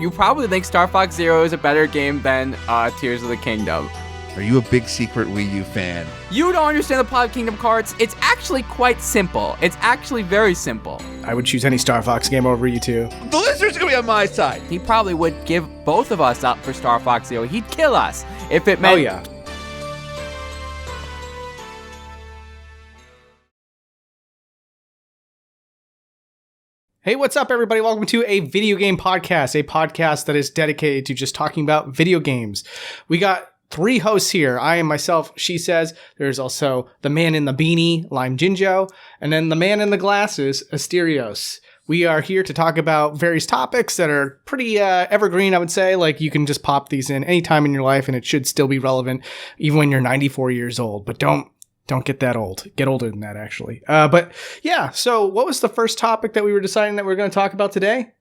you probably think Star Fox Zero is a better game than Tears of the Kingdom. Are you a big secret Wii U fan? You don't understand the plot of Kingdom Hearts. It's actually quite simple. It's actually very simple. I would choose any Star Fox game over you two. The lizard's gonna be on my side. He probably would give both of us up for Star Fox Zero. He'd kill us if it meant... Oh, yeah. Hey, what's up, everybody? Welcome to a video game podcast, a podcast that is dedicated to just talking about video games. We got 3 hosts here. I am myself, Shesez. There's also the man in the beanie, LimeJinjo, and then the man in the glasses, Asterios. We are here to talk about various topics that are pretty evergreen, I would say. Like, you can just pop these in any time in your life, and it should still be relevant, even when you're 94 years old. But don't get that old. Get older than that, actually. But yeah, so what was the first topic that we were deciding that we are going to talk about today?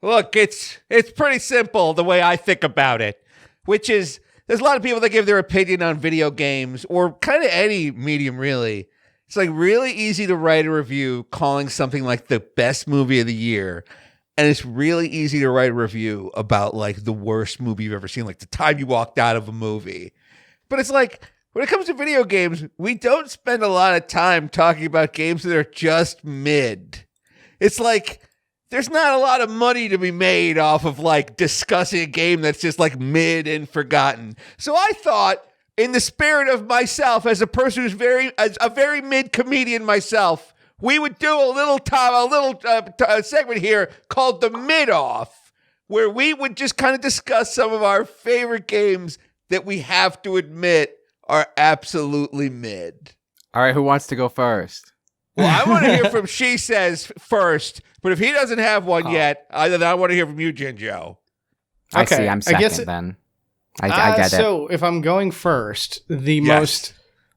Look, it's pretty simple the way I think about it, which is there's a lot of people that give their opinion on video games or kind of any medium, really. It's like really easy to write a review calling something like the best movie of the year. And it's really easy to write a review about like the worst movie you've ever seen, like the time you walked out of a movie. But it's like, when it comes to video games, we don't spend a lot of time talking about games that are just mid. It's like, there's not a lot of money to be made off of like discussing a game that's just like mid and forgotten. So I thought, in the spirit of myself, as a person who's as a very mid comedian myself, we would do a little segment here called the Mid Off, where we would just kind of discuss some of our favorite games that we have to admit are absolutely mid. All right, who wants to go first? Well, I want to hear from Shesez first, but if he doesn't have one yet, then I want to hear from you, Jinjo. I see, I'm second then. I get it. So if I'm going first, the most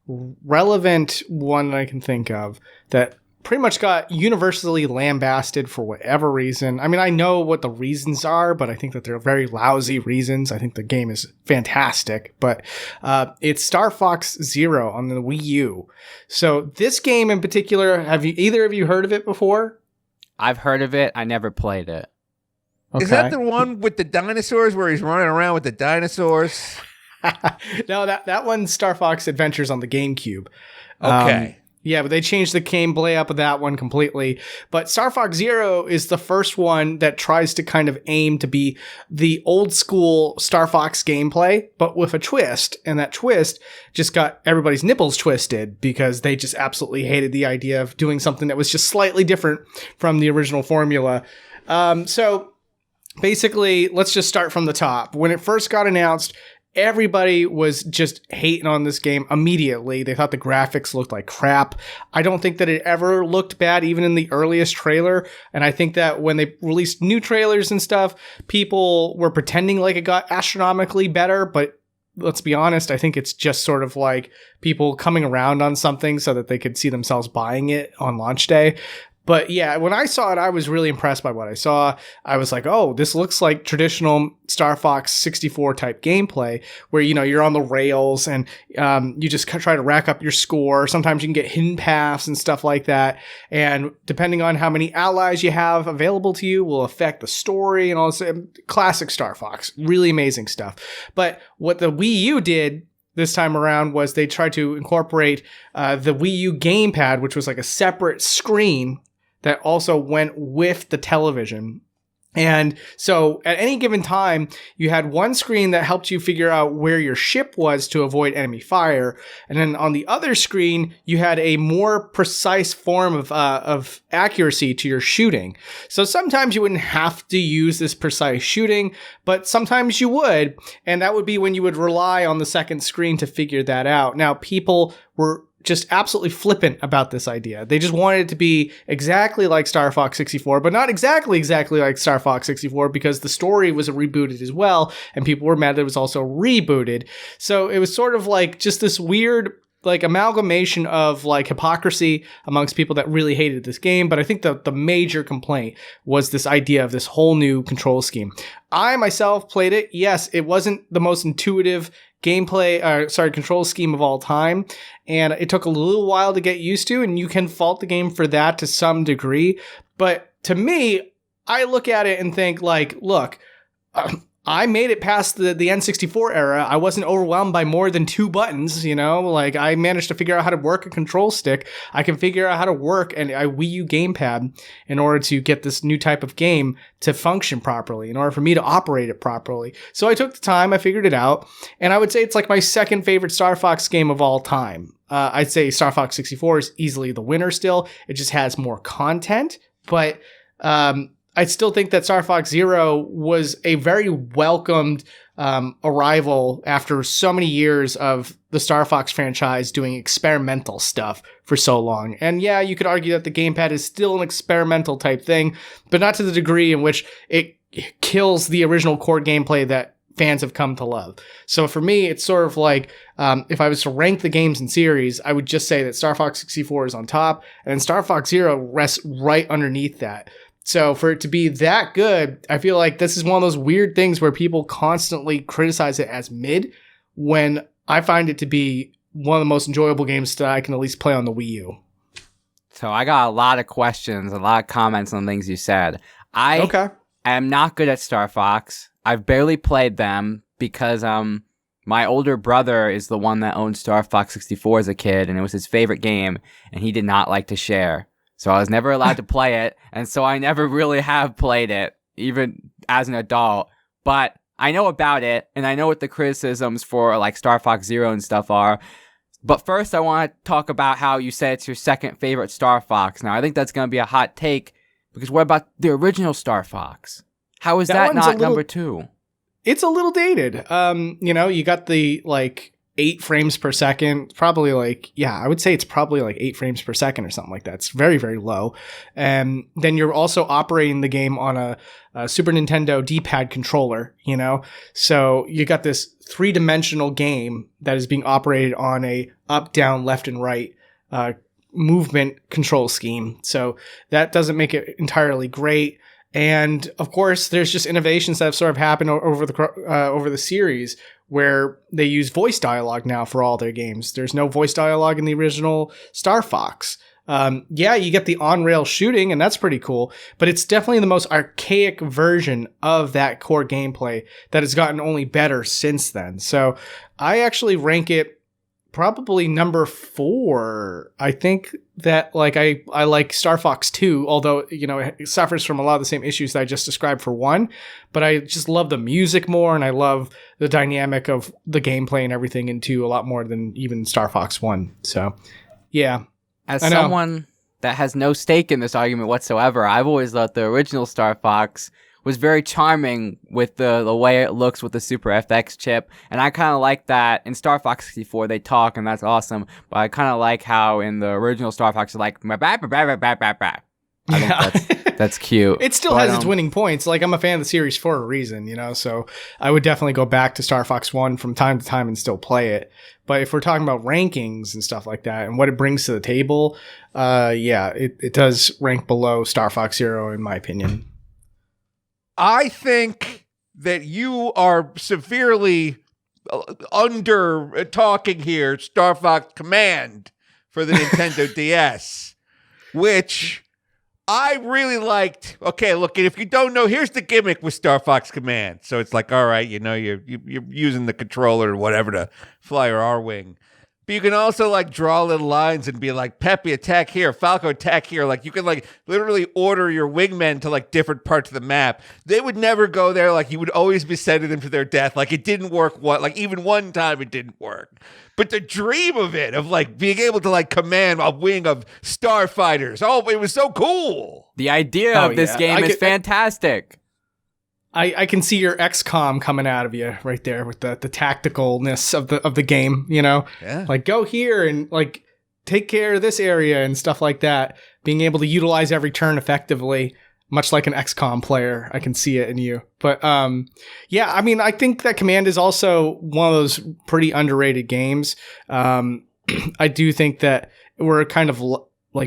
relevant one I can think of that pretty much got universally lambasted for whatever reason. I mean, I know what the reasons are, but I think that they're very lousy reasons. I think the game is fantastic, but it's Star Fox Zero on the Wii U. So this game in particular, have either of you heard of it before? I've heard of it. I never played it. Okay. Is that the one with the dinosaurs where he's running around with the dinosaurs? No, that one's Star Fox Adventures on the GameCube. Okay. Yeah, but they changed the gameplay up of that one completely. But Star Fox Zero is the first one that tries to kind of aim to be the old school Star Fox gameplay, but with a twist. And that twist just got everybody's nipples twisted because they just absolutely hated the idea of doing something that was just slightly different from the original formula. So basically, let's just start from the top. When it first got announced, everybody was just hating on this game immediately. They thought the graphics looked like crap. I don't think that it ever looked bad, even in the earliest trailer. And I think that when they released new trailers and stuff, people were pretending like it got astronomically better. But let's be honest, I think it's just sort of like people coming around on something so that they could see themselves buying it on launch day. But yeah, when I saw it, I was really impressed by what I saw. I was like, oh, this looks like traditional Star Fox 64 type gameplay where, you know, you're on the rails and you just try to rack up your score. Sometimes you can get hidden paths and stuff like that. And depending on how many allies you have available to you will affect the story and all this. Classic Star Fox. Really amazing stuff. But what the Wii U did this time around was they tried to incorporate the Wii U gamepad, which was like a separate screen that also went with the television. And so at any given time, you had one screen that helped you figure out where your ship was to avoid enemy fire. And then on the other screen, you had a more precise form of accuracy to your shooting. So sometimes you wouldn't have to use this precise shooting, but sometimes you would. And that would be when you would rely on the second screen to figure that out. Now, people were just absolutely flippant about this idea. They just wanted it to be exactly like Star Fox 64, but not exactly like Star Fox 64 because the story was rebooted as well, and people were mad that it was also rebooted. So it was sort of like just this weird like amalgamation of like hypocrisy amongst people that really hated this game. But I think the major complaint was this idea of this whole new control scheme. I myself played it. Yes, it wasn't the most intuitive control scheme of all time. And it took a little while to get used to, and you can fault the game for that to some degree. But to me, I look at it and think like, look, I made it past the N64 era. I wasn't overwhelmed by more than 2 buttons, you know? Like, I managed to figure out how to work a control stick. I can figure out how to work a Wii U gamepad in order to get this new type of game to function properly, in order for me to operate it properly. So I took the time, I figured it out, and I would say it's like my second favorite Star Fox game of all time. I'd say Star Fox 64 is easily the winner still. It just has more content, but I still think that Star Fox Zero was a very welcomed arrival after so many years of the Star Fox franchise doing experimental stuff for so long. And yeah, you could argue that the gamepad is still an experimental type thing, but not to the degree in which it kills the original core gameplay that fans have come to love. So for me, it's sort of like, if I was to rank the games in series, I would just say that Star Fox 64 is on top, and then Star Fox Zero rests right underneath that. So for it to be that good, I feel like this is one of those weird things where people constantly criticize it as mid, when I find it to be one of the most enjoyable games that I can at least play on the Wii U. So I got a lot of questions, a lot of comments on things you said. I am not good at Star Fox. I've barely played them because my older brother is the one that owned Star Fox 64 as a kid, and it was his favorite game, and he did not like to share. So I was never allowed to play it, and so I never really have played it, even as an adult. But I know about it, and I know what the criticisms for like Star Fox Zero and stuff are. But first, I want to talk about how you said it's your second favorite Star Fox. Now, I think that's going to be a hot take, because what about the original Star Fox? How is that not number 2? It's a little dated. You got the, 8 frames per second, probably I would say it's probably 8 frames per second or something like that. It's very, very low. And then you're also operating the game on a Super Nintendo D-pad controller, So you got this 3-dimensional game that is being operated on a up, down, left, and right movement control scheme. So that doesn't make it entirely great. And of course, there's just innovations that have sort of happened over the series, where they use voice dialogue now for all their games. There's no voice dialogue in the original Star Fox. You get the on-rail shooting, and that's pretty cool, but it's definitely the most archaic version of that core gameplay that has gotten only better since then. So I actually rank it probably number 4. I think that I like Star Fox 2, although it suffers from a lot of the same issues that I just described for 1, but I just love the music more, and I love the dynamic of the gameplay and everything in 2 a lot more than even Star Fox 1. So yeah, as someone that has no stake in this argument whatsoever, I've always thought the original Star Fox was very charming with the way it looks with the Super FX chip. And I kind of like that in Star Fox 64, they talk, and that's awesome. But I kind of like how in the original Star Fox, it's like, bah, bah, bah, bah, bah, bah, bah. I think that's cute. It still has its winning points. I'm a fan of the series for a reason, so I would definitely go back to Star Fox 1 from time to time and still play it. But if we're talking about rankings and stuff like that and what it brings to the table, it does rank below Star Fox Zero, in my opinion. I think that you are severely under talking here Star Fox Command for the Nintendo DS, which I really liked. Okay, look, if you don't know, here's the gimmick with Star Fox Command. So it's like, all right, you're using the controller or whatever to fly your R-Wing. But you can also draw little lines and be like, Peppy, attack here, Falco, attack here. You can literally order your wingmen to different parts of the map. They would never go there. You would always be sending them to their death. It didn't work. Even one time it didn't work. But the dream of it, of being able to command a wing of starfighters. Oh, it was so cool. The idea of this game is fantastic. I can see your XCOM coming out of you right there with the tacticalness of the game, Yeah. Go here and take care of this area and stuff like that. Being able to utilize every turn effectively, much like an XCOM player, I can see it in you. But I think that Command is also one of those pretty underrated games. I do think that we're kind of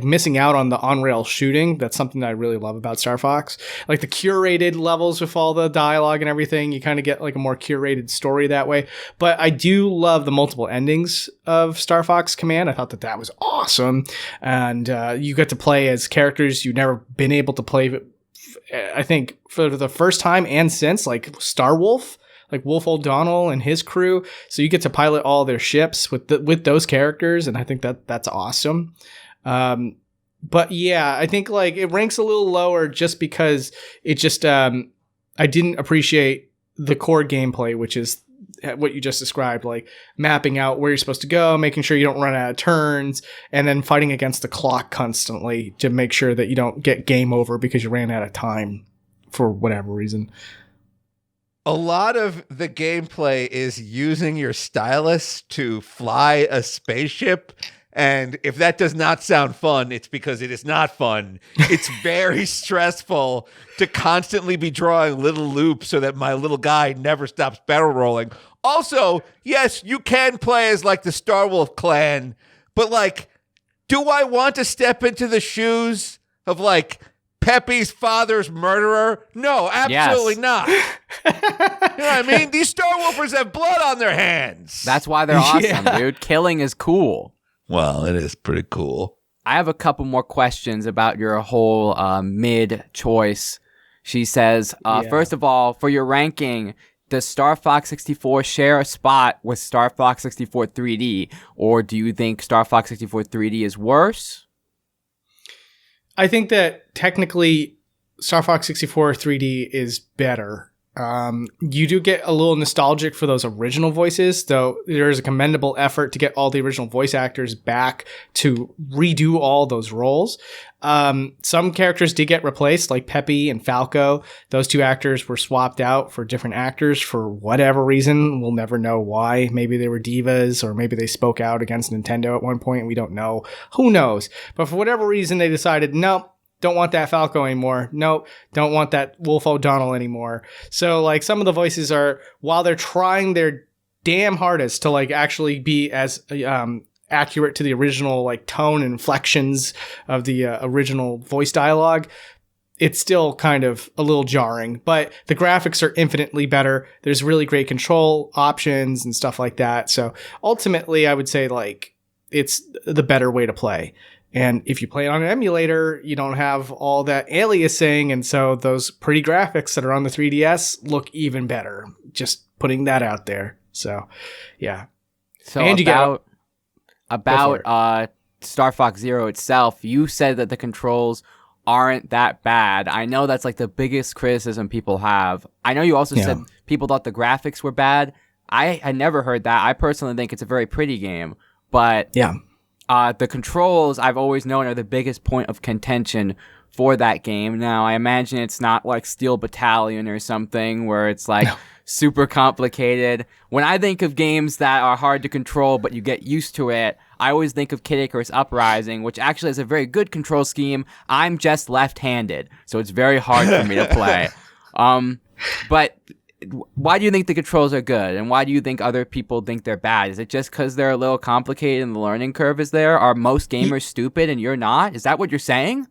missing out on the on-rail shooting. That's something that I really love about Star Fox. The curated levels with all the dialogue and everything, you kind of get a more curated story that way. But I do love the multiple endings of Star Fox Command. I thought that was awesome. And you get to play as characters you've never been able to play I think for the first time and since, like Star Wolf, like Wolf O'Donnell and his crew. So you get to pilot all their ships with those characters, and I think that's awesome. But yeah, I think like it ranks a little lower just because it just I didn't appreciate the core gameplay, which is what you just described, like mapping out where you're supposed to go, making sure you don't run out of turns, and then fighting against the clock constantly to make sure that you don't get game over because you ran out of time for whatever reason. A lot of the gameplay is using your stylus to fly a spaceship. And if that does not sound fun, it's because it is not fun. It's very stressful to constantly be drawing little loops so that my little guy never stops barrel rolling. Also, yes, you can play as like the Star Wolf clan, but like, do I want to step into the shoes of like Pepe's father's murderer? No, absolutely not. You know what I mean? These Star Wolfers have blood on their hands. That's why they're awesome, dude. Killing is cool. Well, it is pretty cool. I have a couple more questions about your whole mid choice. She says, first of all, for your ranking, does Star Fox 64 share a spot with Star Fox 64 3D? Or do you think Star Fox 64 3D is worse? I think that technically Star Fox 64 3D is better. You do get a little nostalgic for those original voices, though there is a commendable effort to get all the original voice actors back to redo all those roles. Some characters did get replaced, like Pepe and Falco. Those two actors were swapped out for different actors for whatever reason. We'll never know why. Maybe they were divas, or maybe they spoke out against Nintendo at one point. We don't know. Who knows? But for whatever reason, they decided, nope. Don't want that Falco anymore. Nope. Don't want that Wolf O'Donnell anymore. So like some of the voices are, while they're trying their damn hardest to like actually be as accurate to the original like tone and inflections of the original voice dialogue, it's still kind of a little jarring, but the graphics are infinitely better. There's really great control options and stuff like that. So ultimately I would say like it's the better way to play. And if you play it on an emulator, you don't have all that aliasing, and so those pretty graphics that are on the 3DS look even better. Just putting that out there. So, yeah. So and about Star Fox Zero itself, you said that the controls aren't that bad. I know that's like the biggest criticism people have. I know you also said people thought the graphics were bad. I had never heard that. I personally think it's a very pretty game, but yeah. The controls, I've always known, are the biggest point of contention for that game. Now, I imagine it's not like Steel Battalion or something where it's like super complicated. When I think of games that are hard to control but you get used to it, I always think of Kid Icarus Uprising, which actually has a very good control scheme. I'm just left-handed, so it's very hard for me to play. But why do you think the controls are good, and why do you think other people think they're bad? Is it just because they're a little complicated and the learning curve is there? Are most gamers stupid and you're not? Is that what you're saying?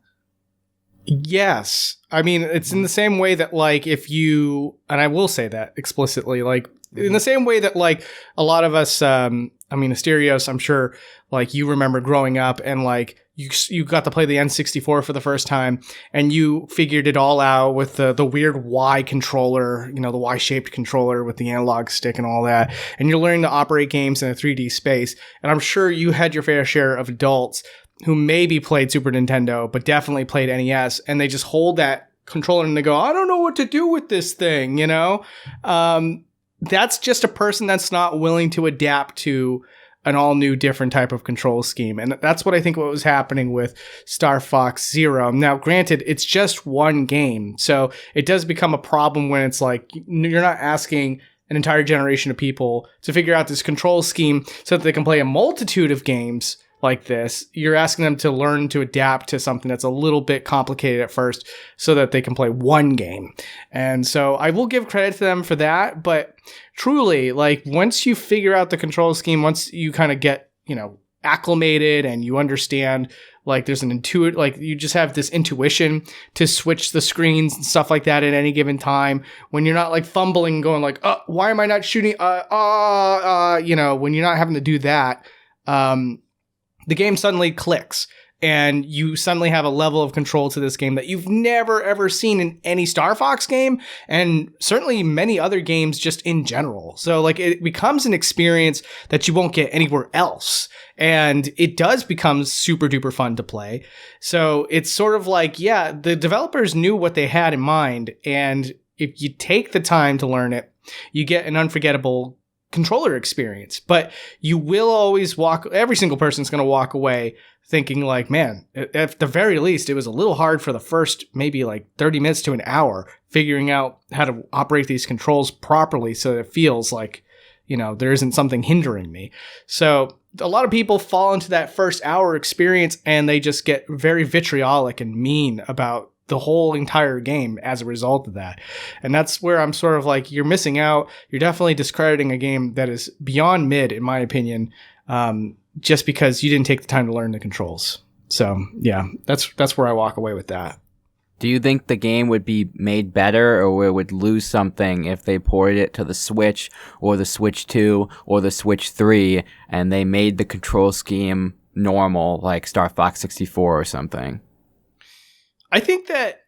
Yes. I mean, it's in the same way that, like, if you, and I will say that explicitly, like, in the same way that, like, a lot of us, Asterios, I'm sure, like, you remember growing up and, like, you got to play the N64 for the first time and you figured it all out with the weird Y controller, you know, the Y-shaped controller with the analog stick and all that. And you're learning to operate games in a 3D space. And I'm sure you had your fair share of adults who maybe played Super Nintendo, but definitely played NES. And they just hold that controller and they go, I don't know what to do with this thing, you know? That's just a person that's not willing to adapt to an all new different type of control scheme. And that's what I think what was happening with Star Fox Zero. Now, granted, it's just one game. So it does become a problem when it's like, you're not asking an entire generation of people to figure out this control scheme so that they can play a multitude of games like this. You're asking them to learn to adapt to something that's a little bit complicated at first so that they can play one game. And so I will give credit to them for that, but truly, like, once you figure out the control scheme, once you kind of get, you know, acclimated and you understand, like, there's an like, you just have this intuition to switch the screens and stuff like that at any given time, when you're not like fumbling going like, why am I not shooting? You know, when you're not having to do that, the game suddenly clicks and you suddenly have a level of control to this game that you've never ever seen in any Star Fox game, and certainly many other games just in general. So like it becomes an experience that you won't get anywhere else, and it does become super duper fun to play. So it's sort of like, yeah, the developers knew what they had in mind, and if you take the time to learn it, you get an unforgettable controller experience. But you will always every single person's going to walk away thinking like, man, at the very least, it was a little hard for the first maybe like 30 minutes to an hour figuring out how to operate these controls properly so that it feels like, you know, there isn't something hindering me. So a lot of people fall into that first hour experience and they just get very vitriolic and mean about the whole entire game as a result of that. And that's where I'm sort of like, you're missing out. You're definitely discrediting a game that is beyond mid, in my opinion, just because you didn't take the time to learn the controls. So yeah, that's where I walk away with that. Do you think the game would be made better, or it would lose something if they ported it to the Switch or the Switch 2 or the Switch 3 and they made the control scheme normal, like Star Fox 64 or something? I think that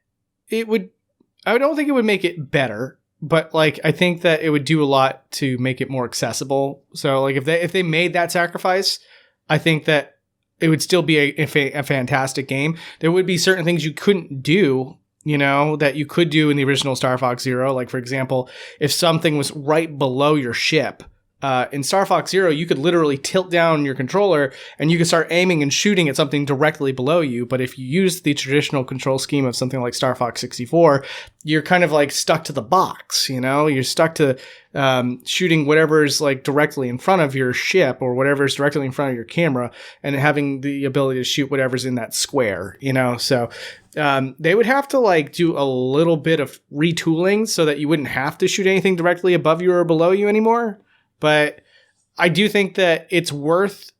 I don't think it would make it better, but like, I think that it would do a lot to make it more accessible. So like if they made that sacrifice, I think that it would still be a fantastic game. There would be certain things you couldn't do, you know, that you could do in the original Star Fox Zero. Like, for example, if something was right below your ship, in Star Fox Zero, you could literally tilt down your controller and you could start aiming and shooting at something directly below you. But if you use the traditional control scheme of something like Star Fox 64, you're kind of like stuck to the box, you know? You're stuck to shooting whatever's like directly in front of your ship or whatever's directly in front of your camera and having the ability to shoot whatever's in that square, you know? So they would have to like do a little bit of retooling so that you wouldn't have to shoot anything directly above you or below you anymore. But I do think that it's worth.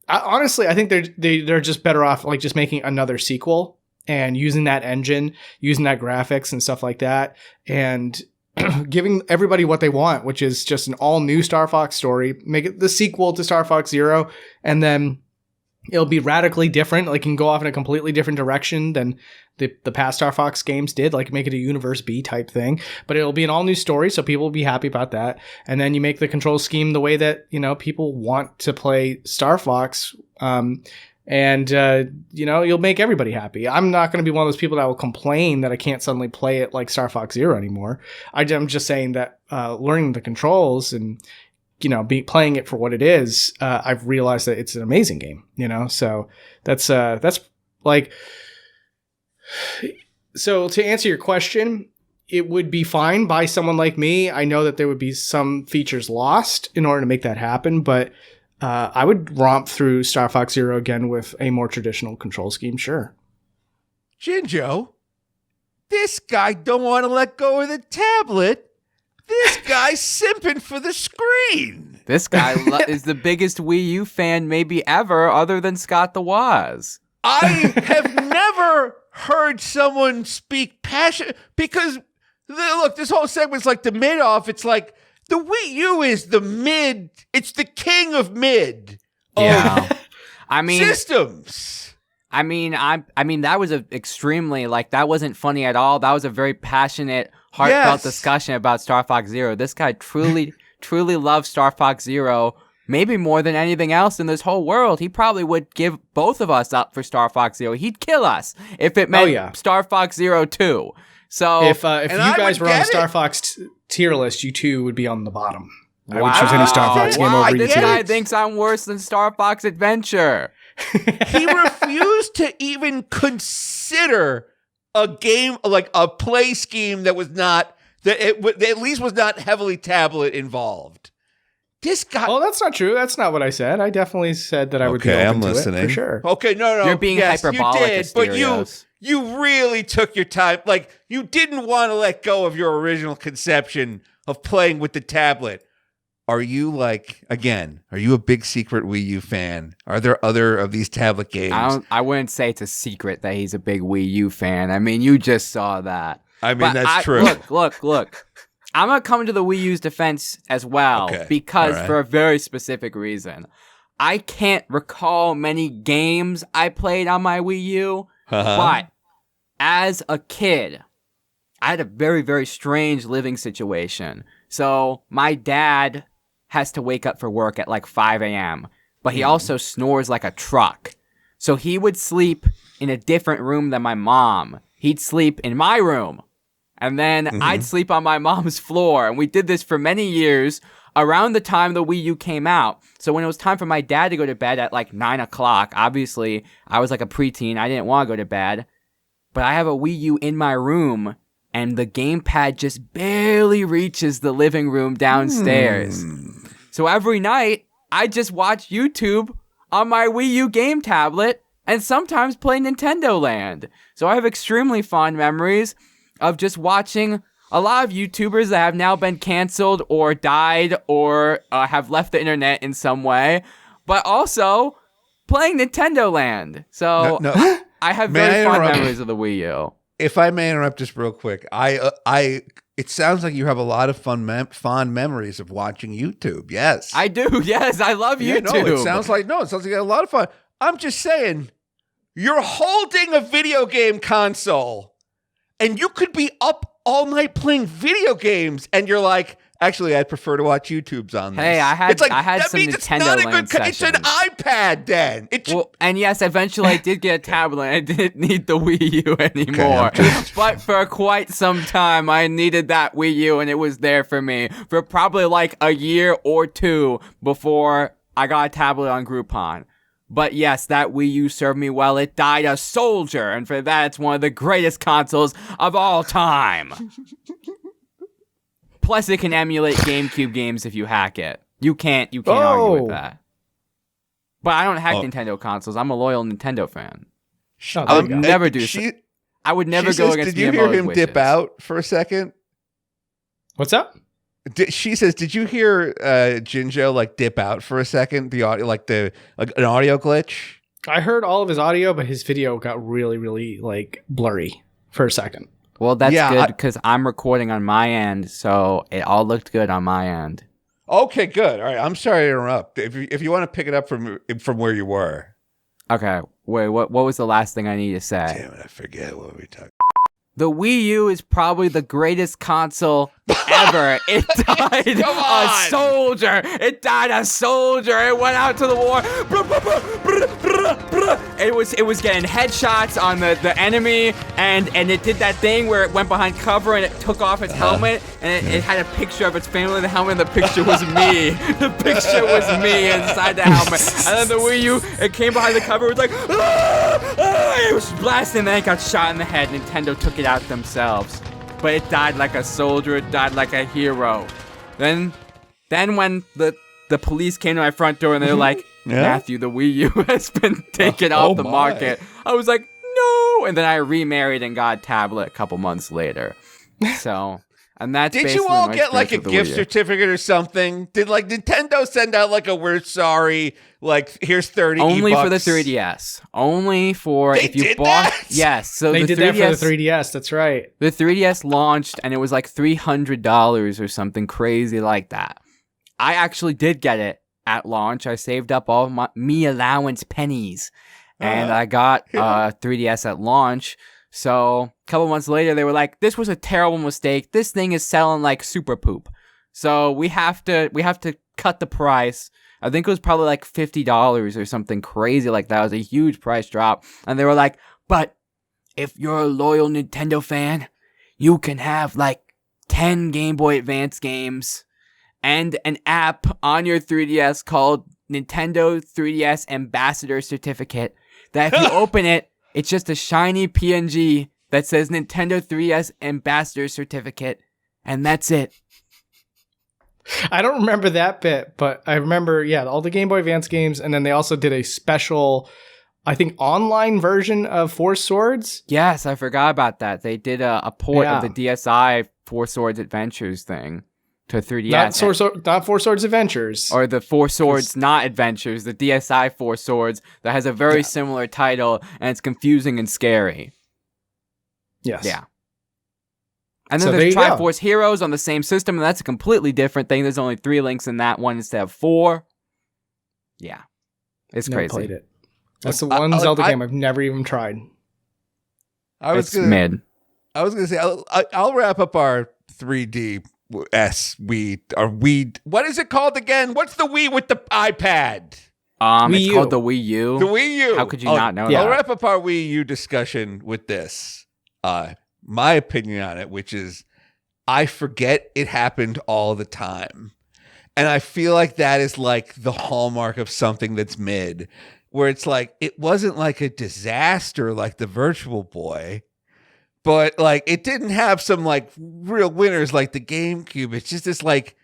Honestly, I think they're just better off like just making another sequel and using that engine, using that graphics and stuff like that, and giving everybody what they want, which is just an all new Star Fox story. Make it the sequel to Star Fox Zero, and then it'll be radically different. Like, can go off in a completely different direction than the past Star Fox games did. Like, make it a Universe B type thing. But it'll be an all new story, so people will be happy about that. And then you make the control scheme the way that, you know, people want to play Star Fox. You know, you'll make everybody happy. I'm not going to be one of those people that will complain that I can't suddenly play it like Star Fox Zero anymore. I'm just saying that learning the controls and, you know, playing it for what it is, I've realized that it's an amazing game, you know? So that's like, so to answer your question, it would be fine by someone like me. I know that there would be some features lost in order to make that happen, but I would romp through Star Fox Zero again with a more traditional control scheme, sure. Jinjo, this guy don't want to let go of the tablet. This guy's simping for the screen. This guy is the biggest Wii U fan maybe ever, other than Scott the Woz. I have never heard someone speak passion because look, this whole segment's like the mid off. It's like the Wii U is the mid. It's the king of mid. Yeah, I mean systems. I mean that was extremely like that wasn't funny at all. That was a very passionate, heartfelt discussion about Star Fox Zero. This guy truly loves Star Fox Zero. Maybe more than anything else in this whole world. He probably would give both of us up for Star Fox Zero. He'd kill us if it meant Star Fox Zero 2. So if you guys were on the Star Fox tier list, you two would be on the bottom. Wow. I would choose any Star Fox game over you. This guy thinks I'm worse than Star Fox Adventure. He refused to even consider a game, like a play scheme that was not, that at least was not heavily tablet involved. This guy. Oh, that's not true. That's not what I said. I definitely said that I would be open to it, for sure. Okay, no. You're being hyperbolic, you did, Asterios. but you really took your time. Like, you didn't want to let go of your original conception of playing with the tablet. Are you are you a big secret Wii U fan? Are there other of these tablet games? I wouldn't say it's a secret that he's a big Wii U fan. I mean, you just saw that. I mean, that's true. Look. I'm going to come to the Wii U's defense as well, because for a very specific reason. I can't recall many games I played on my Wii U, but as a kid, I had a very, very strange living situation. So my dad has to wake up for work at like 5 a.m., but he also snores like a truck. So he would sleep in a different room than my mom. He'd sleep in my room. And then I'd sleep on my mom's floor. And we did this for many years around the time the Wii U came out. So when it was time for my dad to go to bed at like 9 o'clock, obviously I was like a preteen. I didn't want to go to bed. But I have a Wii U in my room, and the gamepad just barely reaches the living room downstairs. So every night, I just watch YouTube on my Wii U game tablet and sometimes play Nintendo Land. So I have extremely fond memories of just watching a lot of YouTubers that have now been canceled or died or have left the internet in some way, but also playing Nintendo Land. So I have very fond memories of the Wii U. If I may interrupt just real quick, it sounds like you have a lot of fond memories of watching YouTube. Yes, I do. Yes, I love YouTube. It sounds like you had a lot of fun. I'm just saying, you're holding a video game console, and you could be up all night playing video games, and you're like, actually, I'd prefer to watch YouTubes on this. Hey, I had some Nintendo Land sessions. It's an iPad then. And yes, eventually I did get a tablet. I didn't need the Wii U anymore. But for quite some time, I needed that Wii U, and it was there for me for probably like a year or two before I got a tablet on Groupon. But yes, that Wii U served me well. It died a soldier, and for that, it's one of the greatest consoles of all time. Plus, it can emulate GameCube games if you hack it. You can't argue with that. But I don't hack Nintendo consoles. I'm a loyal Nintendo fan. I would never do so. I would never go against Miyamoto's wishes. Did you hear him dip out for a second? What's up? She says, "Did you hear Jinjo like dip out for a second? The audio, like an audio glitch." I heard all of his audio, but his video got really, really like blurry for a second. Well, that's good because I'm recording on my end, so it all looked good on my end. Okay, good. All right, I'm sorry to interrupt. If you want to pick it up from where you were. Okay. Wait. What was the last thing I need to say? Damn it! I forget what we talked. The Wii U is probably the greatest console ever. It died a soldier. It died a soldier. It went out to the war. It was getting headshots on the enemy, and it did that thing where it went behind cover and it took off its helmet, and it had a picture of its family in the helmet, and the picture was me. The picture was me inside the helmet. And then the Wii U, it came behind the cover, it was like, it was blasting, and then it got shot in the head. Nintendo took it out themselves. But it died like a soldier, it died like a hero. Then when the police came to my front door and they're like, Matthew, the Wii U has been taken off the market. I was like, no! And then I remarried and got a tablet a couple months later. So, and that's Did you all get like a gift certificate or something? Did like Nintendo send out like a we're sorry, like here's 30 Only E-bucks? for the 3DS. Only for they if you did bought that? Yes. So they the did 3DS, that for the 3DS, that's right. The 3DS launched and it was like $300 or something crazy like that. I actually did get it at launch. I saved up all my me allowance pennies and I got 3DS at launch. So a couple months later, they were like, "This was a terrible mistake. This thing is selling like super poop. So we have to cut the price." I think it was probably like $50 or something crazy like that. It was a huge price drop. And they were like, "But if you're a loyal Nintendo fan, you can have like 10 Game Boy Advance games and an app on your 3DS called Nintendo 3DS Ambassador Certificate that if you open it, it's just a shiny PNG that says Nintendo 3DS Ambassador Certificate, and that's it." I don't remember that bit, but I remember, all the Game Boy Advance games, and then they also did a special, I think, online version of Four Swords. Yes, I forgot about that. They did a port of the DSi Four Swords Adventures thing to 3DS. Not Four Swords Adventures. Or the Four Swords Not Adventures, the DSi Four Swords that has a very similar title, and it's confusing and scary. Yes. Yeah. And then there's Triforce Heroes on the same system, and that's a completely different thing. There's only 3 links in that one instead of 4. Yeah. It's Never crazy. played it. That's the one Zelda game I've never even tried. It's mid. I was gonna say I'll wrap up our 3DS Wii. What is it called again? What's the Wii with the iPad? It's called the Wii U. The Wii U. How could you not know that? I'll wrap up our Wii U discussion with this. My opinion on it, which is I forget it happened all the time. And I feel like that is like the hallmark of something that's mid, where it's like it wasn't like a disaster like the Virtual Boy, but like it didn't have some like real winners like the GameCube. It's just this like,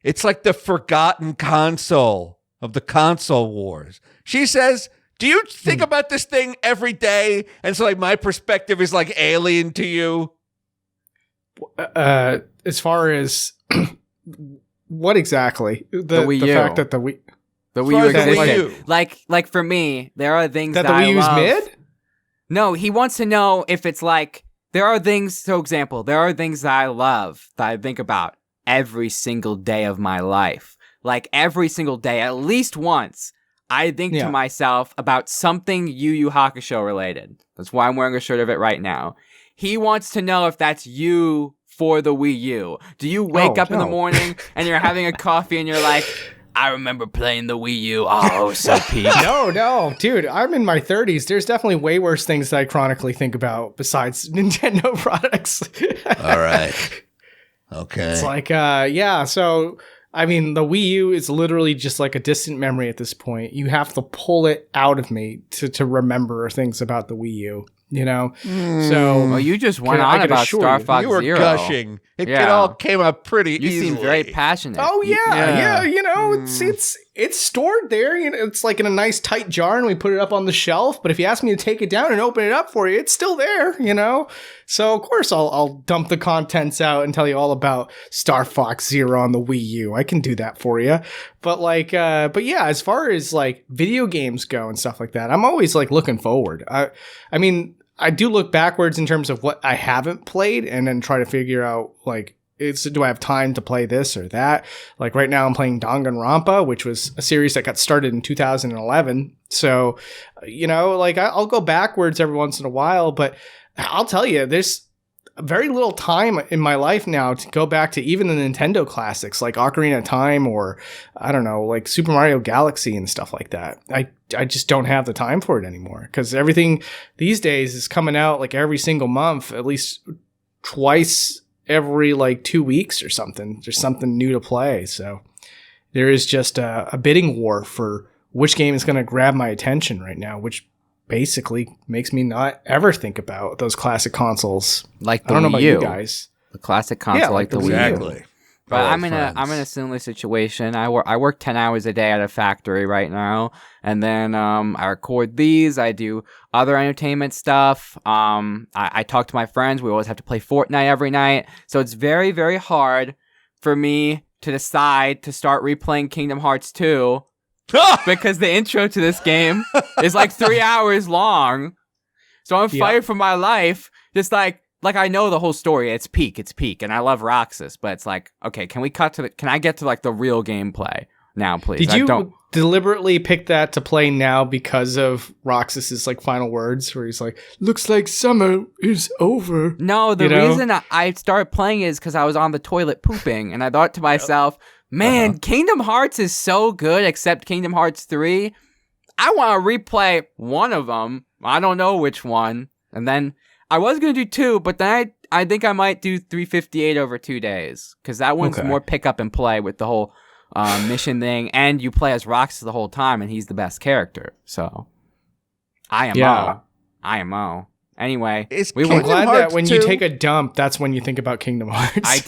it's like the forgotten console of the console wars. She says, do you think about this thing every day? And so like my perspective is like alien to you? As far as what exactly? The Wii U. The fact that the Wii U existed. Like for me, there are things that the Wii U's I love. mid? No, he wants to know if it's like there are things. For example, there are things that I love that I think about every single day of my life. Like every single day, at least once, I think to myself about something Yu Yu Hakusho related. That's why I'm wearing a shirt of it right now. He wants to know if that's you for the Wii U. Do you wake up in the morning and you're having a coffee and you're like, I remember playing the Wii U. Oh, so peak. No, dude, I'm in my 30s. There's definitely way worse things that I chronically think about besides Nintendo products. All right. Okay. It's like, so, I mean, the Wii U is literally just like a distant memory at this point. You have to pull it out of me to remember things about the Wii U. You know, so well, you just went on about Star Fox Zero. You were gushing. It all came up pretty easily. You seem very passionate. Oh yeah. You know, it's stored there. You know, it's like in a nice tight jar, and we put it up on the shelf. But if you ask me to take it down and open it up for you, it's still there. You know, so of course I'll dump the contents out and tell you all about Star Fox Zero on the Wii U. I can do that for you. But but yeah, as far as like video games go and stuff like that, I'm always like looking forward. I mean, I do look backwards in terms of what I haven't played and then try to figure out, like, do I have time to play this or that? Like, right now I'm playing Danganronpa, which was a series that got started in 2011. So, you know, like, I'll go backwards every once in a while, but I'll tell you, there's very little time in my life now to go back to even the Nintendo classics like Ocarina of Time or, I don't know, like Super Mario Galaxy and stuff like that. I just don't have the time for it anymore because everything these days is coming out like every single month, at least twice every like 2 weeks or something. There's something new to play. So there is just a bidding war for which game is going to grab my attention right now, which basically makes me not ever think about those classic consoles. Like the I don't know Wii about U. you guys. The classic console like the Wii U. Exactly. But I'm in a similar situation. I work 10 hours a day at a factory right now, and then I record these. I do other entertainment stuff. I talk to my friends. We always have to play Fortnite every night, so it's very, very hard for me to decide to start replaying Kingdom Hearts 2 because the intro to this game is like 3 hours long. So I'm fighting for my life, just like I know the whole story. It's peak, and I love Roxas, but it's like, okay, can I get to like the real gameplay now, please? Did you deliberately pick that to play now because of Roxas's like final words where he's like, looks like summer is over? No, the reason I started playing is because I was on the toilet pooping, and I thought to myself, man, Kingdom Hearts is so good, except Kingdom Hearts 3. I want to replay one of them. I don't know which one. And then I was going to do 2, but then I think I might do 358 over 2 days, because that one's more pick up and play with the whole mission thing, and you play as Roxas the whole time, and he's the best character. So, IMO. Anyway, I'm glad that when you take a dump, that's when you think about Kingdom Hearts. I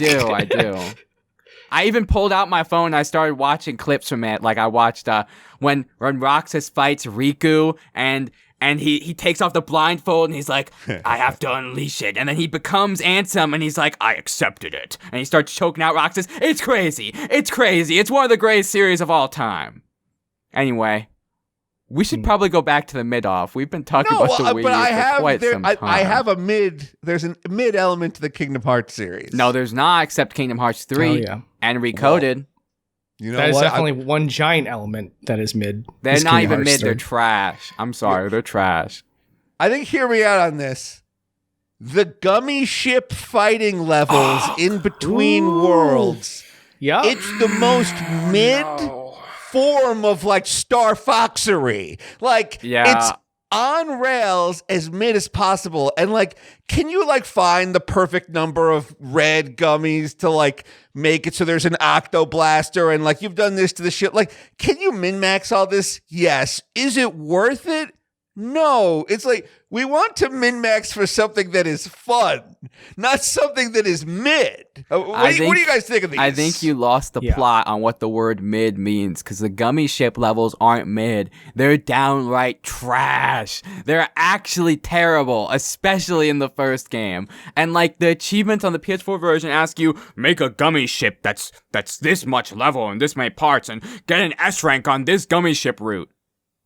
do. I even pulled out my phone and I started watching clips from it. Like I watched when Roxas fights Riku and he takes off the blindfold and he's like, I have to unleash it. And then he becomes Ansem and he's like, I accepted it. And he starts choking out Roxas. It's crazy. It's one of the greatest series of all time. Anyway, we should probably go back to the mid-off. We've been talking about the Wii U for quite some time. I have a mid. There's a mid element to the Kingdom Hearts series. No, there's not, except Kingdom Hearts 3 and Recoded. You know that is what? definitely one giant element that is mid. They're not even mid. They're trash. I'm sorry. They're trash. I think, hear me out on this. The gummy ship fighting levels in between worlds. Yeah. It's the most mid form of like Star Foxery. Like, it's on rails as mid as possible. And like, can you like find the perfect number of red gummies to like make it so there's an octo blaster and like you've done this to the ship? Like, can you min-max all this? Yes. Is it worth it? No. It's like, we want to min-max for something that is fun, not something that is mid. What do you guys think of these? I think you lost the plot on what the word mid means, because the gummy ship levels aren't mid. They're downright trash. They're actually terrible, especially in the first game. And like the achievements on the PS4 version ask you, make a gummy ship that's this much level and this many parts and get an S rank on this gummy ship route.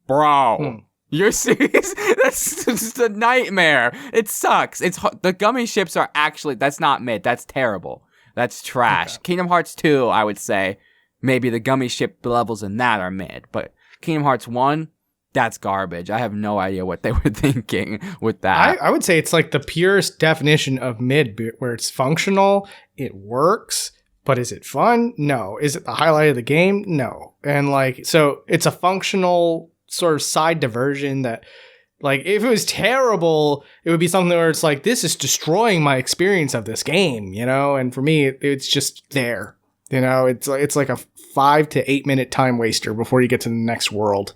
Bro. You're serious? That's just a nightmare. It sucks. The gummy ships are actually, that's not mid. That's terrible. That's trash. Okay. Kingdom Hearts 2, I would say, maybe the gummy ship levels in that are mid. But Kingdom Hearts 1, that's garbage. I have no idea what they were thinking with that. I would say it's like the purest definition of mid, where it's functional, it works, but is it fun? No. Is it the highlight of the game? No. And like, so it's a functional sort of side diversion that, like, if it was terrible, it would be something where it's like, this is destroying my experience of this game, you know? And for me, it's just there, you know? It's like a 5 to 8 minute time waster before you get to the next world.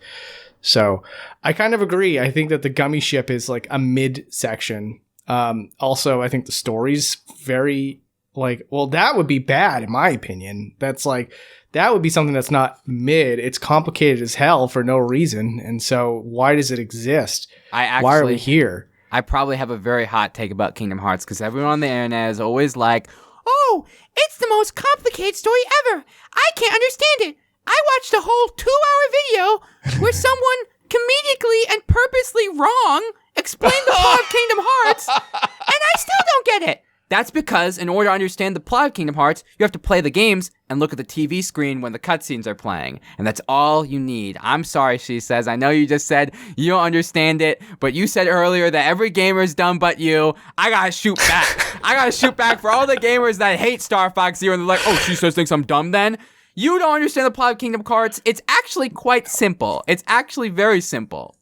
So I kind of agree. I think that the gummy ship is like a mid section. Also, I think the story's very like, well, that would be bad in my opinion. That would be something that's not mid. It's complicated as hell for no reason. And so why does it exist? Why are we here? I probably have a very hot take about Kingdom Hearts because everyone on the internet is always like, oh, it's the most complicated story ever. I can't understand it. I watched a whole 2-hour video where someone comedically and purposely wrong explained the plot of Kingdom Hearts, and I still don't get it. That's because in order to understand the plot of Kingdom Hearts, you have to play the games and look at the TV screen when the cutscenes are playing. And that's all you need. I'm sorry, Shesez. I know you just said you don't understand it, but you said earlier that every gamer is dumb but you. I gotta shoot back. I gotta shoot back for all the gamers that hate Star Fox Zero and they're like, oh, Shesez thinks I'm dumb then? You don't understand the plot of Kingdom Hearts. It's actually quite simple. It's actually very simple.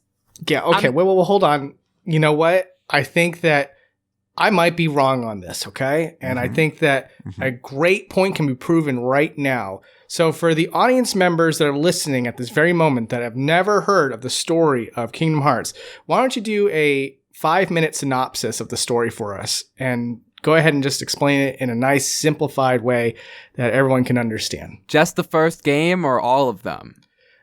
Yeah, okay. Well, hold on. You know what? I think that I might be wrong on this, okay? And I think that a great point can be proven right now. So for the audience members that are listening at this very moment that have never heard of the story of Kingdom Hearts, why don't you do a 5-minute synopsis of the story for us and go ahead and just explain it in a nice, simplified way that everyone can understand. Just the first game or all of them?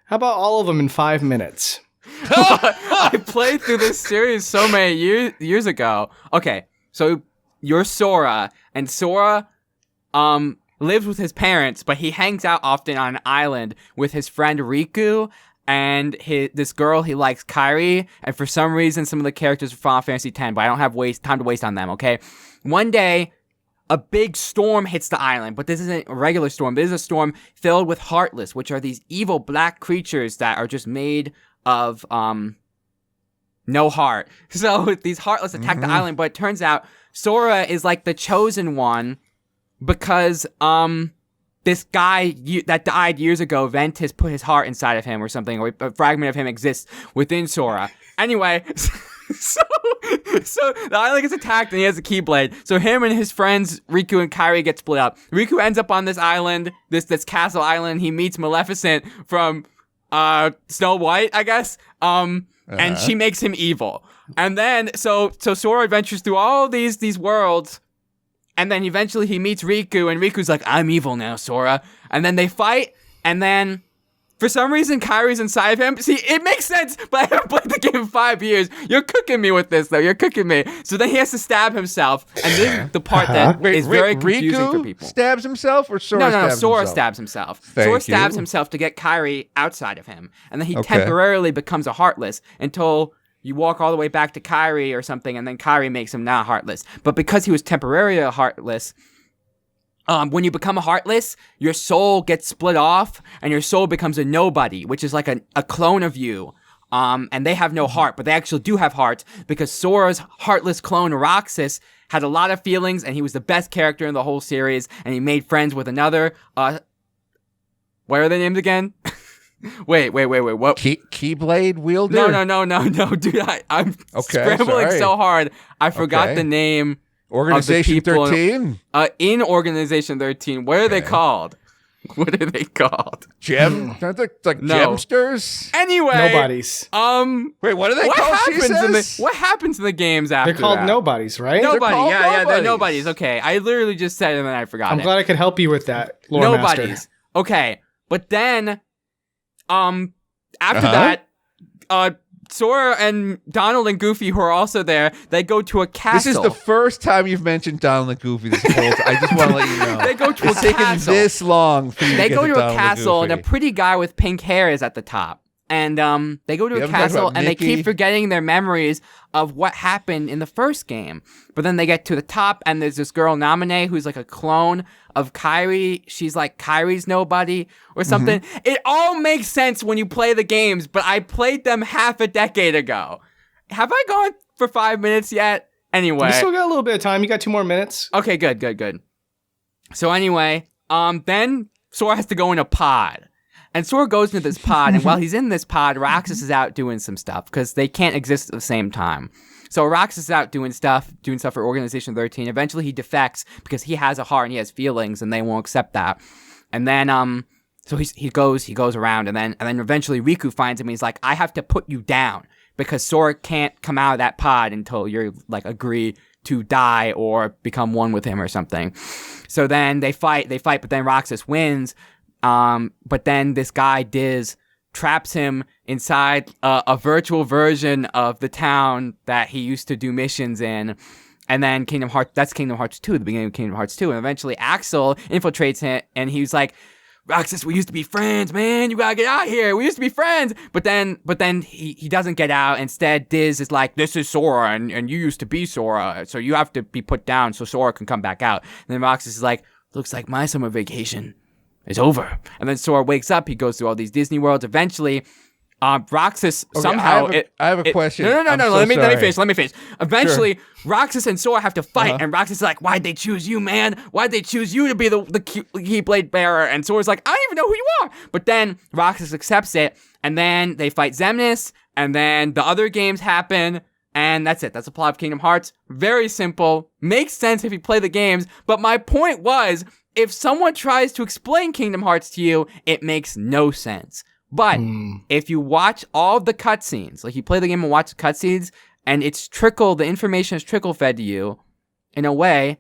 How about all of them in 5 minutes? I played through this series so many years ago. Okay. So you're Sora, and Sora lives with his parents, but he hangs out often on an island with his friend Riku and this girl he likes, Kairi, and for some reason some of the characters are Final Fantasy X, but I don't have time to waste on them, okay? One day, a big storm hits the island, but this isn't a regular storm. This is a storm filled with Heartless, which are these evil black creatures that are just made of no heart. So these Heartless attack the island, but it turns out Sora is like the chosen one because this guy that died years ago, Ventus, put his heart inside of him or something, or a fragment of him exists within Sora. Anyway, so the island gets attacked and he has a Keyblade. So him and his friends Riku and Kairi get split up. Riku ends up on this island, this castle island. He meets Maleficent from Snow White, I guess. And she makes him evil. And then, so Sora adventures through all these worlds, and then eventually he meets Riku, and Riku's like, I'm evil now, Sora. And then they fight, and then, for some reason, Kairi's inside of him. See, it makes sense, but I haven't played the game in 5 years. You're cooking me with this, though. You're cooking me. So then he has to stab himself, and this is the part that is very confusing Riku for people. Stabs himself, or Sora stabs himself? No, Sora stabs himself. Sora stabs himself to get Kairi outside of him, and then he temporarily becomes a Heartless until you walk all the way back to Kairi or something, and then Kairi makes him not Heartless. But because he was temporarily a Heartless, when you become heartless, your soul gets split off, and your soul becomes a nobody, which is like a clone of you. And they have no heart, but they actually do have hearts, because Sora's heartless clone, Roxas, had a lot of feelings, and he was the best character in the whole series, and he made friends with another, what are their names again? Wait, what? Keyblade wielder? No, dude, I'm scrambling so hard, I forgot the name. Organization 13? In Organization 13, what are they called? What are they called? Gemsters? Anyway. Nobodies. Wait, what are they called? What happens in the games after They're called that? Nobodies, right? Nobody, they're nobodies. Okay, I literally just said it and then I forgot I'm glad I could help you with that, Lore Nobodies. Master. Okay, but then, after that, Sora and Donald and Goofy, who are also there, they go to a castle. This is the first time you've mentioned Donald and Goofy this whole time. I just want to let you know. They go to a castle. It's taken this long for you They to go get to a Donald castle, and and a pretty guy with pink hair is at the top. And they go to a castle, and they keep forgetting their memories of what happened in the first game. But then they get to the top, and there's this girl, Naminé, who's like a clone of Kairi. She's like Kairi's nobody or something. Mm-hmm. It all makes sense when you play the games, but I played them half a decade ago. Have I gone for 5 minutes yet? Anyway. You still got a little bit of time. You got 2 more minutes. Okay, good. So anyway, then Sora has to go in a pod. And Sora goes into this pod, and while he's in this pod, Roxas is out doing some stuff, because they can't exist at the same time. So Roxas is out doing stuff for Organization 13. Eventually he defects, because he has a heart and he has feelings, and they won't accept that. And then, so he goes around, and then eventually Riku finds him, and he's like, I have to put you down, because Sora can't come out of that pod until you're, like, agree to die or become one with him or something. So then they fight, but then Roxas wins. But then this guy, Diz, traps him inside a virtual version of the town that he used to do missions in. And then that's Kingdom Hearts 2, the beginning of Kingdom Hearts 2. And eventually Axel infiltrates him, and he's like, Roxas, we used to be friends, man. You gotta get out of here. We used to be friends. But then he doesn't get out. Instead, Diz is like, this is Sora, and you used to be Sora, so you have to be put down so Sora can come back out. And then Roxas is like, looks like my summer vacation is over. And then Sora wakes up. He goes through all these Disney worlds. Eventually, Roxas somehow... I have a question. No. Let me finish. Eventually, Roxas and Sora have to fight. And Roxas is like, why'd they choose you, man? Why'd they choose you to be the Keyblade bearer? And Sora's like, I don't even know who you are. But then Roxas accepts it. And then they fight Xemnas. And then the other games happen. And that's it. That's the plot of Kingdom Hearts. Very simple. Makes sense if you play the games. But my point was, if someone tries to explain Kingdom Hearts to you, it makes no sense. But if you watch all the cutscenes, like you play the game and watch the cutscenes, and the information is trickle fed to you, in a way,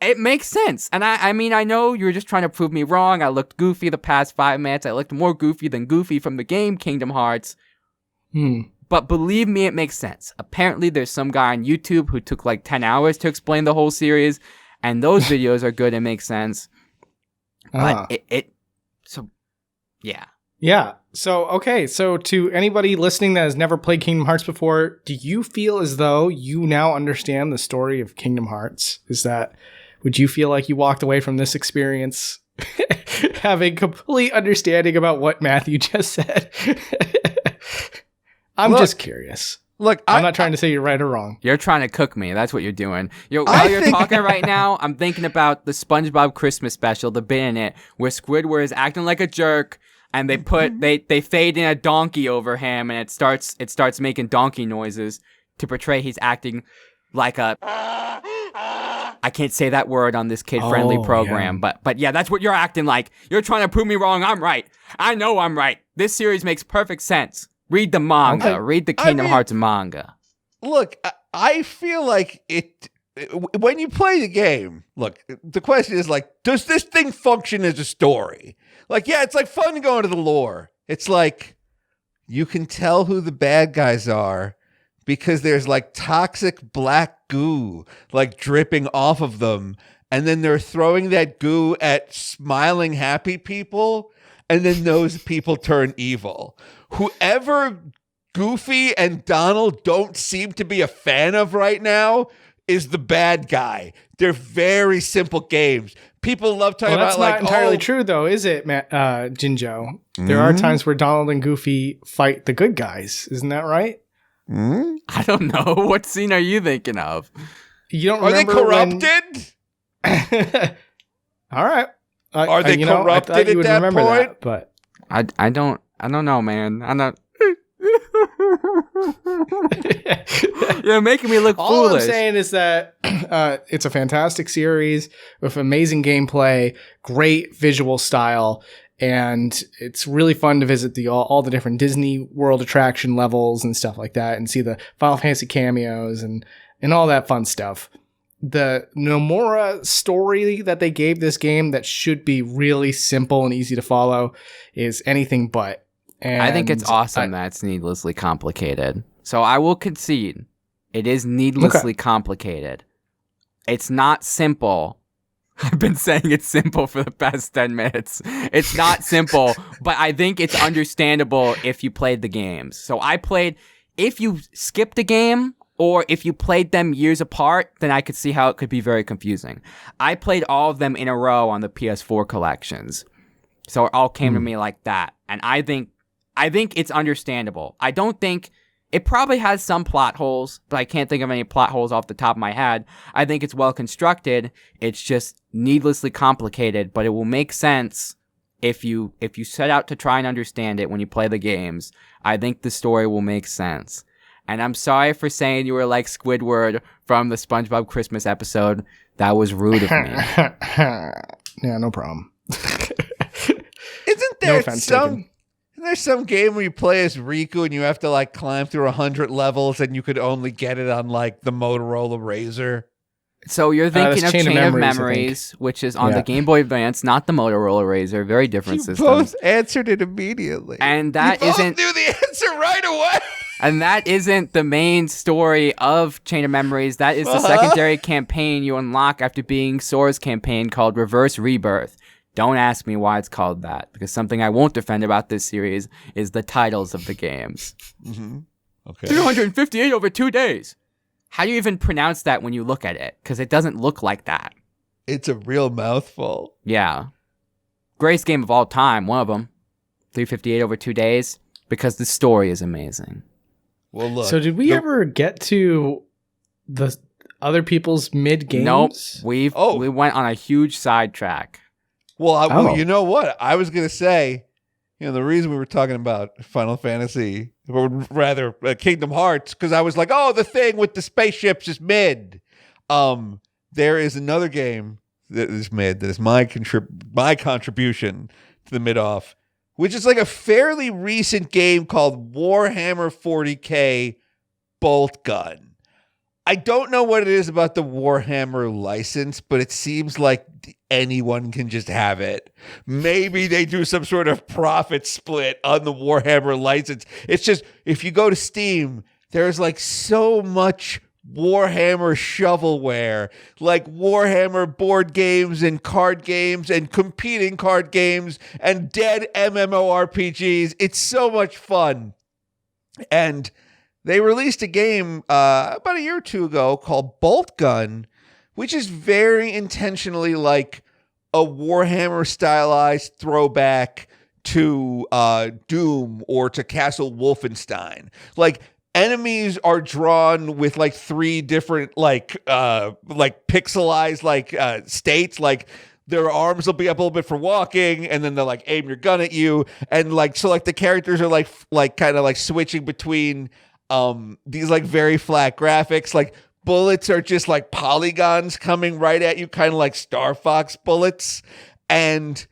it makes sense. And I mean, I know you were just trying to prove me wrong. I looked goofy the past 5 minutes. I looked more goofy than Goofy from the game Kingdom Hearts. But believe me, it makes sense. Apparently, there's some guy on YouTube who took like 10 hours to explain the whole series. And those videos are good and make sense. But yeah. Yeah. So, okay. So to anybody listening that has never played Kingdom Hearts before, do you feel as though you now understand the story of Kingdom Hearts? Would you feel like you walked away from this experience having complete understanding about what Matthew just said? I'm just curious. Look, I'm not trying to say you're right or wrong. You're trying to cook me. That's what you're doing. While you're talking right now, I'm thinking about the SpongeBob Christmas special, the bit in it, where Squidward is acting like a jerk, and they fade in a donkey over him, and it starts making donkey noises to portray he's acting like a... I can't say that word on this kid-friendly program, but yeah, that's what you're acting like. You're trying to prove me wrong. I'm right. I know I'm right. This series makes perfect sense. Read the manga. Okay. Read the Kingdom Hearts manga. Look, I feel like when you play the game, look, the question is like, does this thing function as a story? Like, yeah, it's like fun to go into the lore. It's like, you can tell who the bad guys are because there's like toxic black goo like dripping off of them. And then they're throwing that goo at smiling, happy people. And then those people turn evil. Whoever Goofy and Donald don't seem to be a fan of right now is the bad guy. They're very simple games. People love talking about that's not entirely true, though, is it, Jinjo? There are times where Donald and Goofy fight the good guys. Isn't that right? I don't know. What scene are you thinking of? You don't Are they remember corrupted? All right. Are they corrupted I thought you at that remember point? that, but I don't know, man. I'm not. You're making me look foolish. All I'm saying is that it's a fantastic series with amazing gameplay, great visual style, and it's really fun to visit all the different Disney World attraction levels and stuff like that, and see the Final Fantasy cameos and all that fun stuff. The Nomura story that they gave this game that should be really simple and easy to follow is anything but. And I think it's awesome that it's needlessly complicated. So I will concede it is needlessly complicated. It's not simple. I've been saying it's simple for the past 10 minutes. It's not simple, but I think it's understandable if you played the games. So if you skipped a game or if you played them years apart, then I could see how it could be very confusing. I played all of them in a row on the PS4 collections. So it all came to me like that. And I think it's understandable. I don't think it probably has some plot holes, but I can't think of any plot holes off the top of my head. I think it's well constructed. It's just needlessly complicated, but it will make sense if you set out to try and understand it when you play the games. I think the story will make sense. And I'm sorry for saying you were like Squidward from the SpongeBob Christmas episode. That was rude of me. Yeah, no problem. Isn't there there's some game where you play as Riku and you have to like climb through 100 levels and you could only get it on like the Motorola Razr? So you're thinking of Chain of Memories, which is on the Game Boy Advance, not the Motorola Razr. Very different system. You both answered it immediately. And that you isn't... both knew the answer right away. And that isn't the main story of Chain of Memories. That is the secondary campaign you unlock after being Sora's campaign called Reverse Rebirth. Don't ask me why it's called that, because something I won't defend about this series is the titles of the games. Mm-hmm. Okay. 358 over 2 days. How do you even pronounce that when you look at it? Because it doesn't look like that. It's a real mouthful. Yeah. Greatest game of all time, one of them. 358 over 2 days, because the story is amazing. Well, look. So did we ever get to the other people's mid games? Nope. We went on a huge sidetrack. Well, you know what? I was going to say, the reason we were talking about Final Fantasy, or rather Kingdom Hearts, because I was like, the thing with the spaceships is mid. There is another game that is mid, that is my contribution to the mid-off, which is like a fairly recent game called Warhammer 40K Boltgun. I don't know what it is about the Warhammer license, but it seems like anyone can just have it. Maybe they do some sort of profit split on the Warhammer license. It's just, if you go to Steam, there's like so much Warhammer shovelware, like Warhammer board games and card games and competing card games and dead MMORPGs. It's so much fun. And they released a game about a year or two ago called Boltgun, which is very intentionally like a Warhammer stylized throwback to Doom or to Castle Wolfenstein. Like, enemies are drawn with like 3 different like pixelized states. Like, their arms will be up a little bit for walking, and then they'll like aim your gun at you, and like so like the characters are like kind of like switching between these like very flat graphics. Like, bullets are just like polygons coming right at you, kind of like Star Fox bullets. And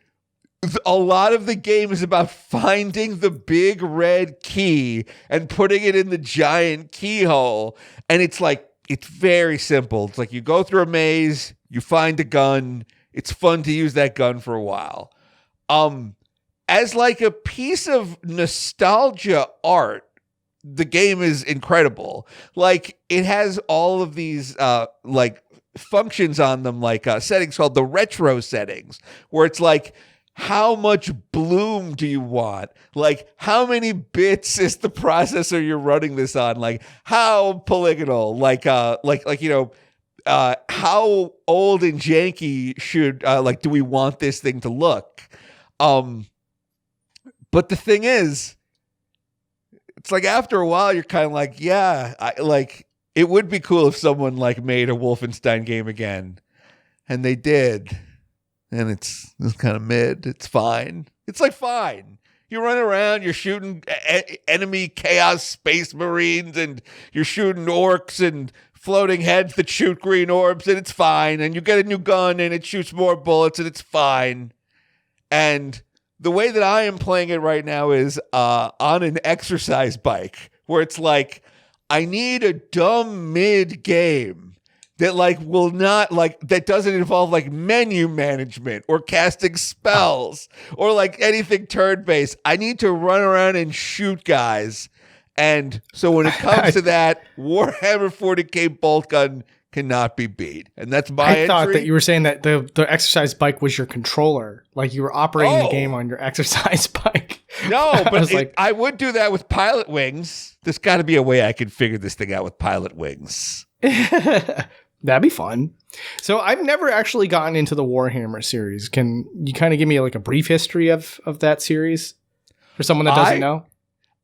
a lot of the game is about finding the big red key and putting it in the giant keyhole. And it's very simple. It's like you go through a maze, you find a gun. It's fun to use that gun for a while. As like a piece of nostalgia art, the game is incredible. Like, it has all of these like functions on them, like settings called the retro settings, where it's like, how much bloom do you want? Like, how many bits is the processor you're running this on? Like, how polygonal? Like how old and janky should do we want this thing to look? But the thing is, it's like after a while you're kind of like, yeah, it would be cool if someone like made a Wolfenstein game again, and they did, and it's kind of mid. It's fine. It's like fine. You run around, you're shooting enemy chaos space marines, and you're shooting orcs and floating heads that shoot green orbs, and it's fine. And you get a new gun, and it shoots more bullets, and it's fine. And the way that I am playing it right now is on an exercise bike, where it's like, I need a dumb mid game that will not that doesn't involve menu management or casting spells or anything turn-based. I need to run around and shoot guys. And so when it comes to that, Warhammer 40K Boltgun cannot be beat. And that's my entry. I thought that you were saying that the exercise bike was your controller. Like you were operating the game on your exercise bike. No, but I would do that with Pilot Wings. There's got to be a way I can figure this thing out with Pilot Wings. That'd be fun. So I've never actually gotten into the Warhammer series. Can you kind of give me a brief history of that series for someone that doesn't know?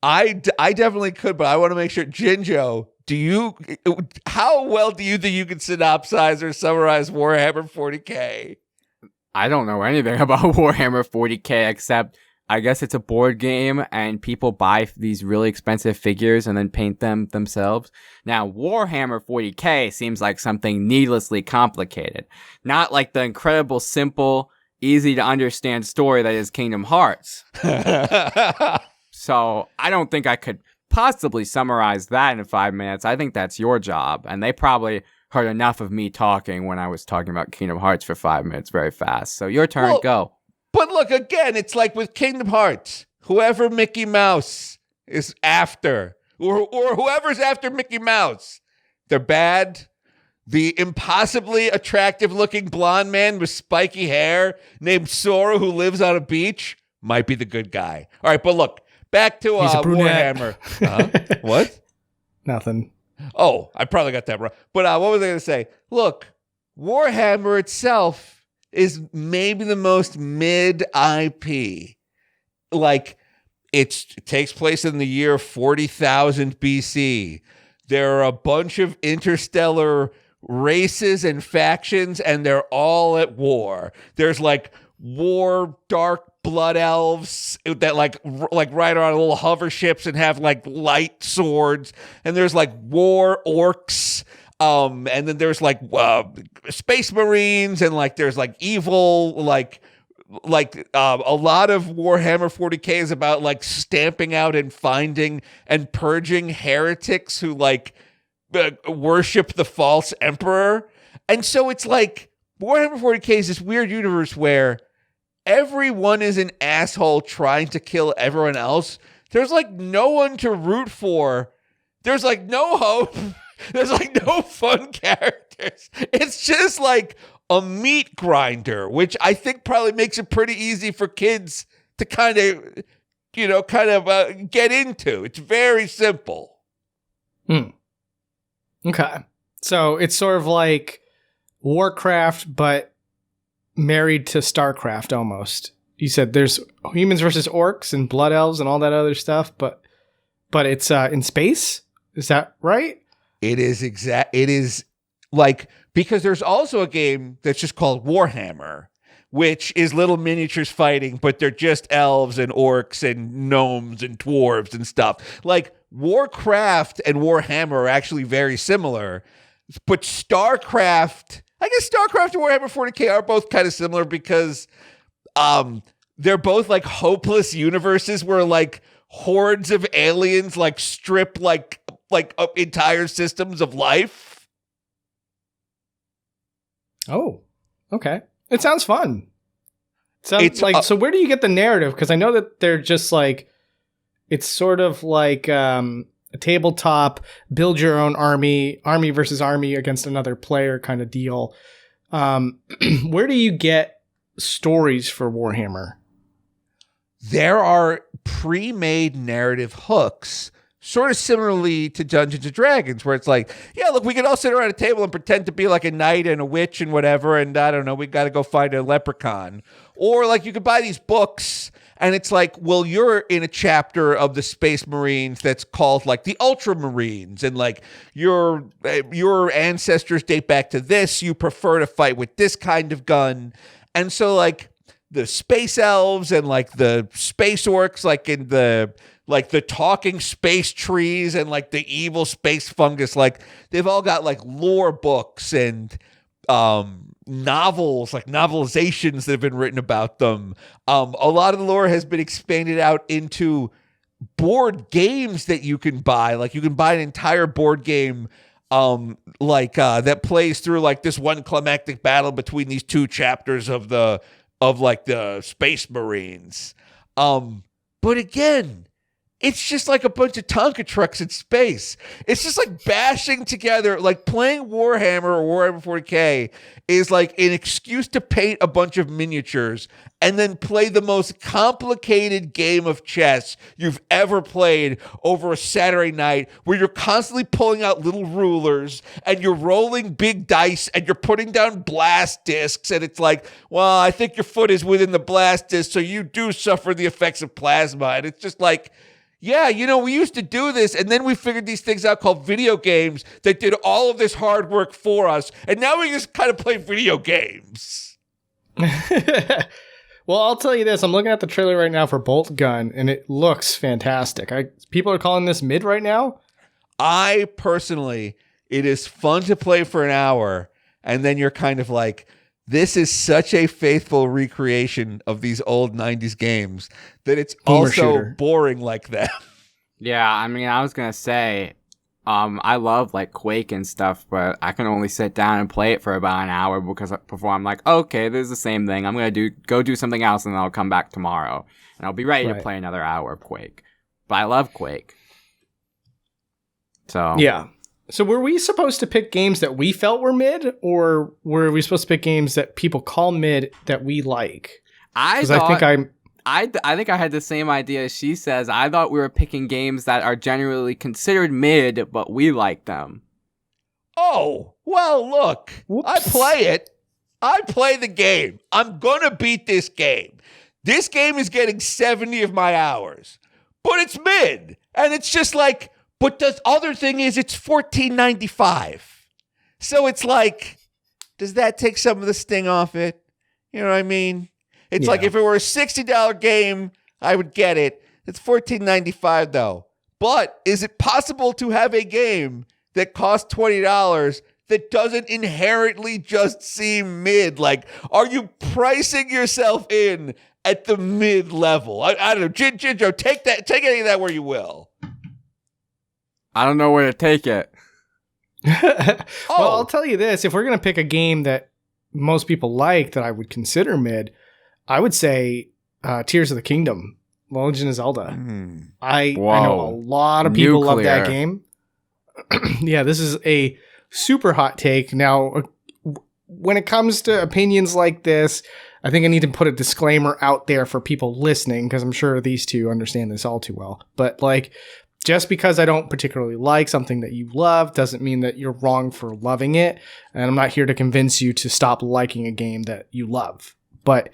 I definitely could, but I want to make sure. Jinjo, how well do you think you can synopsize or summarize Warhammer 40K? I don't know anything about Warhammer 40K except I guess it's a board game and people buy these really expensive figures and then paint them themselves. Now, Warhammer 40K seems like something needlessly complicated. Not like the incredible, simple, easy to understand story that is Kingdom Hearts. So I don't think I could possibly summarize that in 5 minutes. I think that's your job. And they probably heard enough of me talking when I was talking about Kingdom Hearts for 5 minutes very fast. So your turn, go. But look, again, it's like with Kingdom Hearts. Whoever Mickey Mouse is after, or whoever's after Mickey Mouse, they're bad. The impossibly attractive-looking blonde man with spiky hair named Sora who lives on a beach might be the good guy. All right, but look, back to Warhammer. What? Nothing. Oh, I probably got that wrong. But what was I going to say? Look, Warhammer itself is maybe the most mid IP. It takes place in the year 40,000 BC. There are a bunch of interstellar races and factions, and they're all at war. There's war dark blood elves that ride around little hover ships and have light swords, and there's war orcs. And then there's space marines, and there's evil, a lot of Warhammer 40K is about stamping out and finding and purging heretics who worship the false emperor. And so it's Warhammer 40K is this weird universe where everyone is an asshole trying to kill everyone else. There's no one to root for. There's no hope. There's no fun characters. It's just a meat grinder, which I think probably makes it pretty easy for kids to kind of get into. It's very simple. Okay. So it's sort of like Warcraft, but married to StarCraft almost. You said there's humans versus orcs and blood elves and all that other stuff, but it's in space? Is that right? It is because there's also a game that's just called Warhammer, which is little miniatures fighting, but they're just elves and orcs and gnomes and dwarves and stuff. Warcraft and Warhammer are actually very similar, but StarCraft, I guess StarCraft and Warhammer 40K are both kind of similar because they're both hopeless universes where hordes of aliens strip entire systems of life. Oh, okay. It sounds fun. So where do you get the narrative? Because I know that they're just it's sort of a tabletop, build your own army versus army against another player kind of deal. Where do you get stories for Warhammer? There are pre-made narrative hooks sort of similarly to Dungeons and Dragons, where it's like, yeah, look, we can all sit around a table and pretend to be like a knight and a witch and whatever, and I don't know, we got to go find a leprechaun. Or like you could buy these books, and it's like, well, you're in a chapter of the Space Marines that's called like the Ultramarines, and like your ancestors date back to this. You prefer to fight with this kind of gun, and so like the space elves and like the space orcs, like in the talking space trees and like the evil space fungus, like they've all got like lore books and novels, like novelizations that have been written about them. A lot of the lore has been expanded out into board games that you can buy. Like you can buy an entire board game that plays through like this one climactic battle between these two chapters of the Space Marines. But again, it's just like a bunch of Tonka trucks in space. It's just like bashing together, like playing Warhammer or Warhammer 40K is like an excuse to paint a bunch of miniatures and then play the most complicated game of chess you've ever played over a Saturday night, where you're constantly pulling out little rulers and you're rolling big dice and you're putting down blast discs. And it's like, well, I think your foot is within the blast disc, so you do suffer the effects of plasma. And it's just like, yeah, you know, we used to do this, and then we figured these things out called video games that did all of this hard work for us, and now we just kind of play video games. Well, I'll tell you this. I'm looking at the trailer right now for Boltgun, and it looks fantastic. People are calling this mid right now? I personally, it is fun to play for an hour, and then you're kind of like, this is such a faithful recreation of these old 90s games that it's Boomer also shooter. boring like that. Yeah, I mean, I was going to say, I love like Quake and stuff, but I can only sit down and play it for about an hour before I'm like, okay, this is the same thing. I'm going to go do something else, and then I'll come back tomorrow and I'll be ready to play another hour of Quake. But I love Quake. So yeah. So were we supposed to pick games that we felt were mid, or were we supposed to pick games that people call mid that we like? I think I had the same idea as she says. I thought we were picking games that are generally considered mid, but we like them. Oh, well, look, whoops. I play it. I play the game. I'm going to beat this game. This game is getting 70 of my hours, but it's mid. And it's just like, but the other thing is it's $14.95. So it's like, does that take some of the sting off it? You know what I mean? It's like if it were a $60 game, I would get it. It's $14.95 though. But is it possible to have a game that costs $20 that doesn't inherently just seem mid? Like, are you pricing yourself in at the mid level? I don't know. Jinjo, take any of that where you will. I don't know where to take it. Well, I'll tell you this. If we're going to pick a game that most people like that I would consider mid, I would say Tears of the Kingdom, Legend of Zelda. I know a lot of people love that game. Yeah, this is a super hot take. Now, when it comes to opinions like this, I think I need to put a disclaimer out there for people listening, because I'm sure these two understand this all too well. But like, just because I don't particularly like something that you love doesn't mean that you're wrong for loving it. And I'm not here to convince you to stop liking a game that you love. But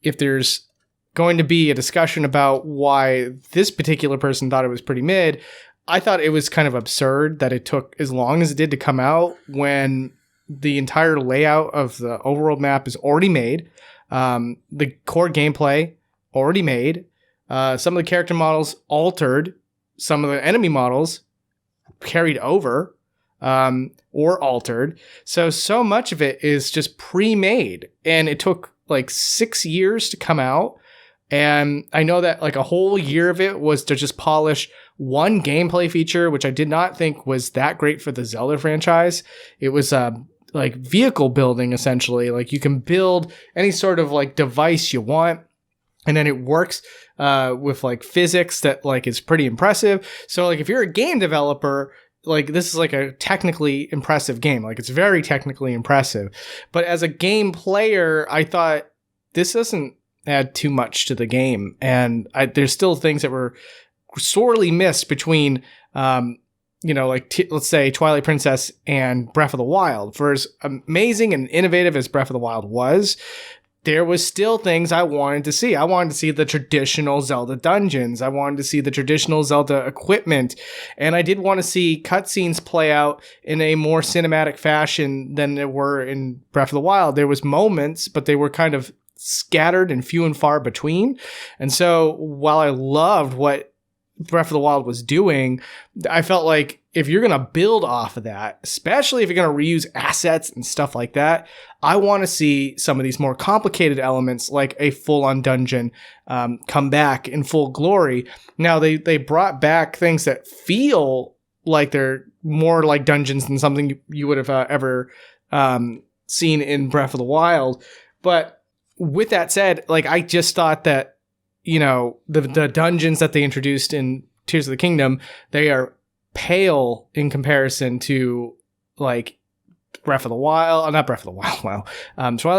if there's going to be a discussion about why this particular person thought it was pretty mid, I thought it was kind of absurd that it took as long as it did to come out when the entire layout of the overworld map is already made. The core gameplay already made. Some of the character models altered. Some of the enemy models carried over or altered. So much of it is just pre-made. And it took like 6 years to come out. And I know that like a whole year of it was to just polish one gameplay feature, which I did not think was that great for the Zelda franchise. It was like vehicle building, essentially. Like you can build any sort of like device you want. And then it works with like physics that like is pretty impressive. So like if you're a game developer, like this is like a technically impressive game. Like it's very technically impressive. But as a game player, I thought this doesn't add too much to the game. And there's still things that were sorely missed between, let's say Twilight Princess and Breath of the Wild. For as amazing and innovative as Breath of the Wild was, there was still things I wanted to see. I wanted to see the traditional Zelda dungeons. I wanted to see the traditional Zelda equipment. And I did want to see cutscenes play out in a more cinematic fashion than there were in Breath of the Wild. There was moments, but they were kind of scattered and few and far between. And so while I loved what Breath of the Wild was doing, I felt like if you're going to build off of that, especially if you're going to reuse assets and stuff like that, I want to see some of these more complicated elements like a full-on dungeon come back in full glory. Now, they brought back things that feel like they're more like dungeons than something you would have ever seen in Breath of the Wild. But with that said, like, I just thought that, the dungeons that they introduced in Tears of the Kingdom, they are pale in comparison to like Twilight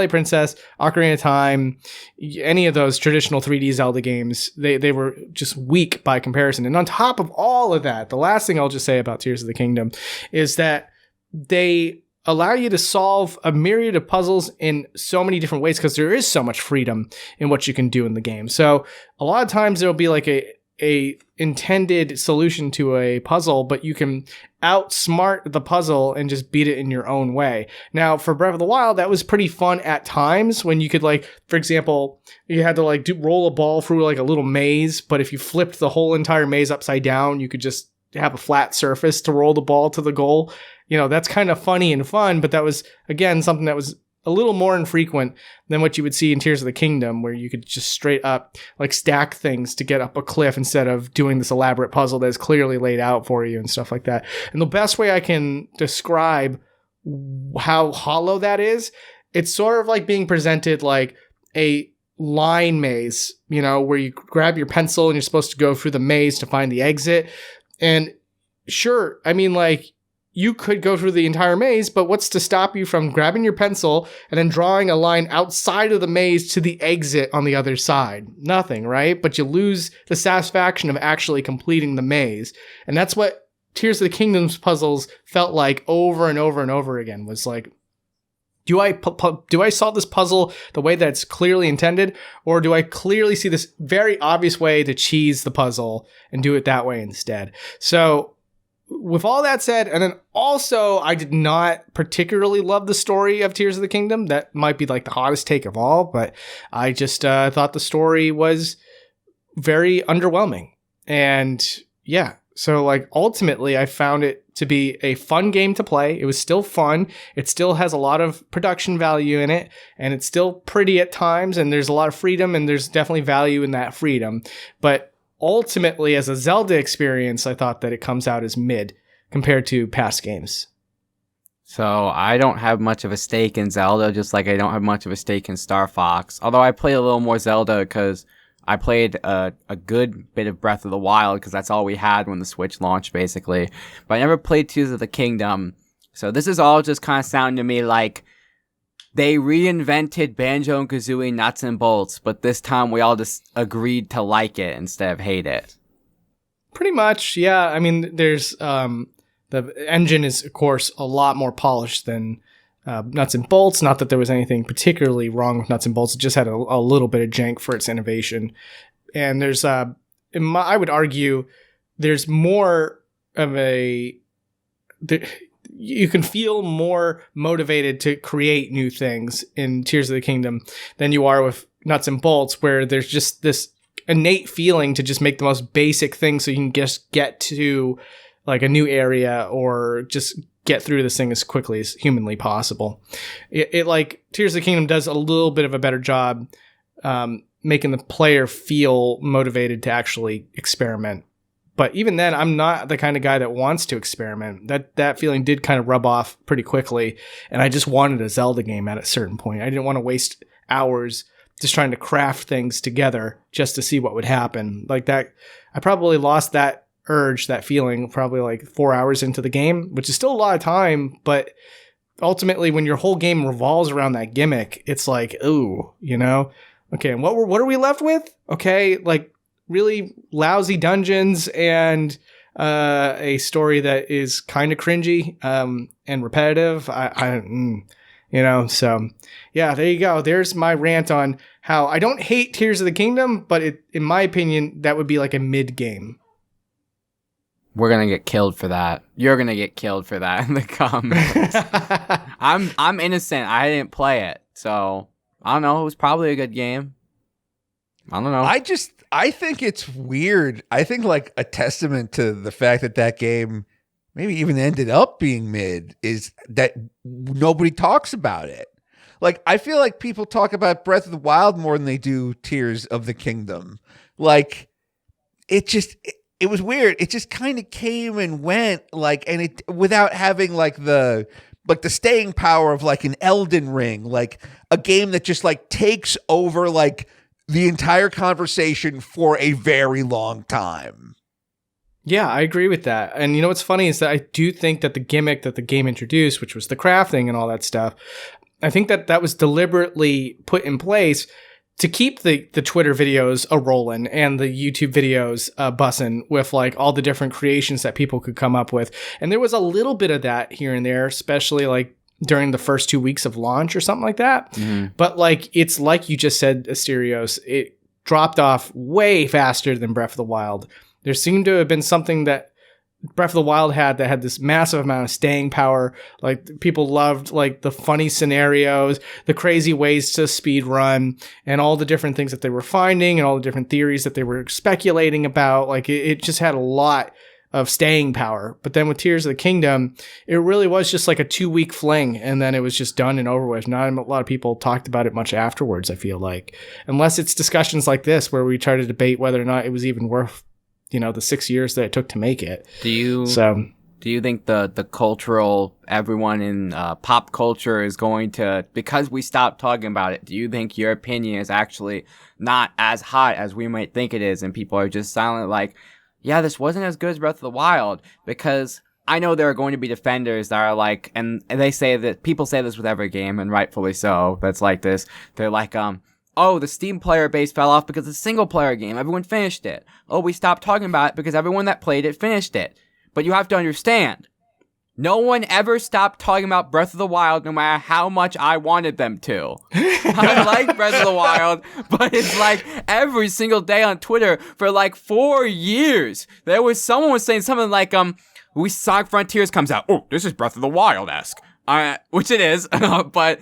Princess, Ocarina of Time, any of those traditional 3D Zelda games. They were just weak by comparison. And on top of all of that, the last thing I'll just say about Tears of the Kingdom is that they allow you to solve a myriad of puzzles in so many different ways because there is so much freedom in what you can do in the game. So a lot of times there'll be like a intended solution to a puzzle, but you can outsmart the puzzle and just beat it in your own way. Now, for Breath of the Wild, that was pretty fun at times when you could, like, for example, you had to like roll a ball through like a little maze, but if you flipped the whole entire maze upside down, you could just have a flat surface to roll the ball to the goal. That's kind of funny and fun, but that was, again, something that was a little more infrequent than what you would see in Tears of the Kingdom, where you could just straight up like stack things to get up a cliff instead of doing this elaborate puzzle that is clearly laid out for you and stuff like that. And the best way I can describe how hollow that is, it's sort of like being presented like a line maze, where you grab your pencil and you're supposed to go through the maze to find the exit. And sure, I mean, like, you could go through the entire maze, but what's to stop you from grabbing your pencil and then drawing a line outside of the maze to the exit on the other side? Nothing, right? But you lose the satisfaction of actually completing the maze. And that's what Tears of the Kingdom's puzzles felt like over and over and over again, was like, do I solve this puzzle the way that's clearly intended, or do I clearly see this very obvious way to cheese the puzzle and do it that way instead? So with all that said, and then also I did not particularly love the story of Tears of the Kingdom. That might be like the hottest take of all, but I just thought the story was very underwhelming. And yeah, so like ultimately I found it to be a fun game to play. It was still fun. It still has a lot of production value in it, and it's still pretty at times, and there's a lot of freedom, and there's definitely value in that freedom. But ultimately, as a Zelda experience, I thought that it comes out as mid compared to past games. So I don't have much of a stake in Zelda, just like I don't have much of a stake in Star Fox. Although I played a little more Zelda because I played a good bit of Breath of the Wild because that's all we had when the Switch launched, basically. But I never played Tears of the Kingdom. So this is all just kind of sounding to me like they reinvented Banjo and Kazooie nuts and bolts, but this time we all just agreed to like it instead of hate it. Pretty much, yeah. I mean, there's the engine is, of course, a lot more polished than nuts and bolts. Not that there was anything particularly wrong with nuts and bolts. It just had a little bit of jank for its innovation. And there's, I would argue, there's more of you can feel more motivated to create new things in Tears of the Kingdom than you are with nuts and bolts, where there's just this innate feeling to just make the most basic thing so you can just get to like a new area or just get through this thing as quickly as humanly possible. It like Tears of the Kingdom does a little bit of a better job making the player feel motivated to actually experiment. But even then, I'm not the kind of guy that wants to experiment. That feeling did kind of rub off pretty quickly, and I just wanted a Zelda game at a certain point. I didn't want to waste hours just trying to craft things together just to see what would happen. Like that, I probably lost that urge, that feeling, probably like 4 hours into the game, which is still a lot of time, but ultimately when your whole game revolves around that gimmick, it's like, ooh, okay, and what are we left with? Okay, like really lousy dungeons and a story that is kind of cringy and repetitive. So yeah, there you go. There's my rant on how I don't hate Tears of the Kingdom, but in my opinion, that would be like a mid game. We're gonna get killed for that. You're gonna get killed for that in the comments. I'm innocent. I didn't play it, so I don't know. It was probably a good game. I don't know. I think it's weird. I think like a testament to the fact that game maybe even ended up being mid is that nobody talks about it. Like, I feel like people talk about Breath of the Wild more than they do Tears of the Kingdom. Like, it was weird. It just kind of came and went, like, and it without having like the staying power of like an Elden Ring, like a game that just like takes over like the entire conversation for a very long time. Yeah, I agree with that. And you know what's funny is that I do think that the gimmick that the game introduced, which was the crafting and all that stuff, I think that was deliberately put in place to keep the Twitter videos a-rolling and the YouTube videos bussin' with like all the different creations that people could come up with. And there was a little bit of that here and there, especially like during the first 2 weeks of launch or something like that. Mm-hmm. But like, it's like you just said, Asterios, it dropped off way faster than Breath of the Wild. There seemed to have been something that Breath of the Wild had that had this massive amount of staying power. Like, people loved like the funny scenarios, the crazy ways to speed run, and all the different things that they were finding and all the different theories that they were speculating about. Like, it just had a lot of staying power. But then with Tears of the Kingdom, it really was just like a 2-week fling, and then it was just done and over with. Not a lot of people talked about it much afterwards, I feel like. Unless it's discussions like this where we try to debate whether or not it was even worth the 6 years that it took to make it. Do you think the cultural, everyone in pop culture is going to, because we stopped talking about it, do you think your opinion is actually not as hot as we might think it is, and people are just silent like, yeah, this wasn't as good as Breath of the Wild? Because I know there are going to be defenders that are like, and they say that, people say this with every game, and rightfully so, that's like this, they're like, oh, the Steam player base fell off because it's a single-player game. Everyone finished it. Oh, we stopped talking about it because everyone that played it finished it. But you have to understand, no one ever stopped talking about Breath of the Wild no matter how much I wanted them to. I like Breath of the Wild, but it's like every single day on Twitter for like 4 years, someone was saying something like, Sonic Frontiers comes out. Oh, this is Breath of the Wild-esque. Which it is, but...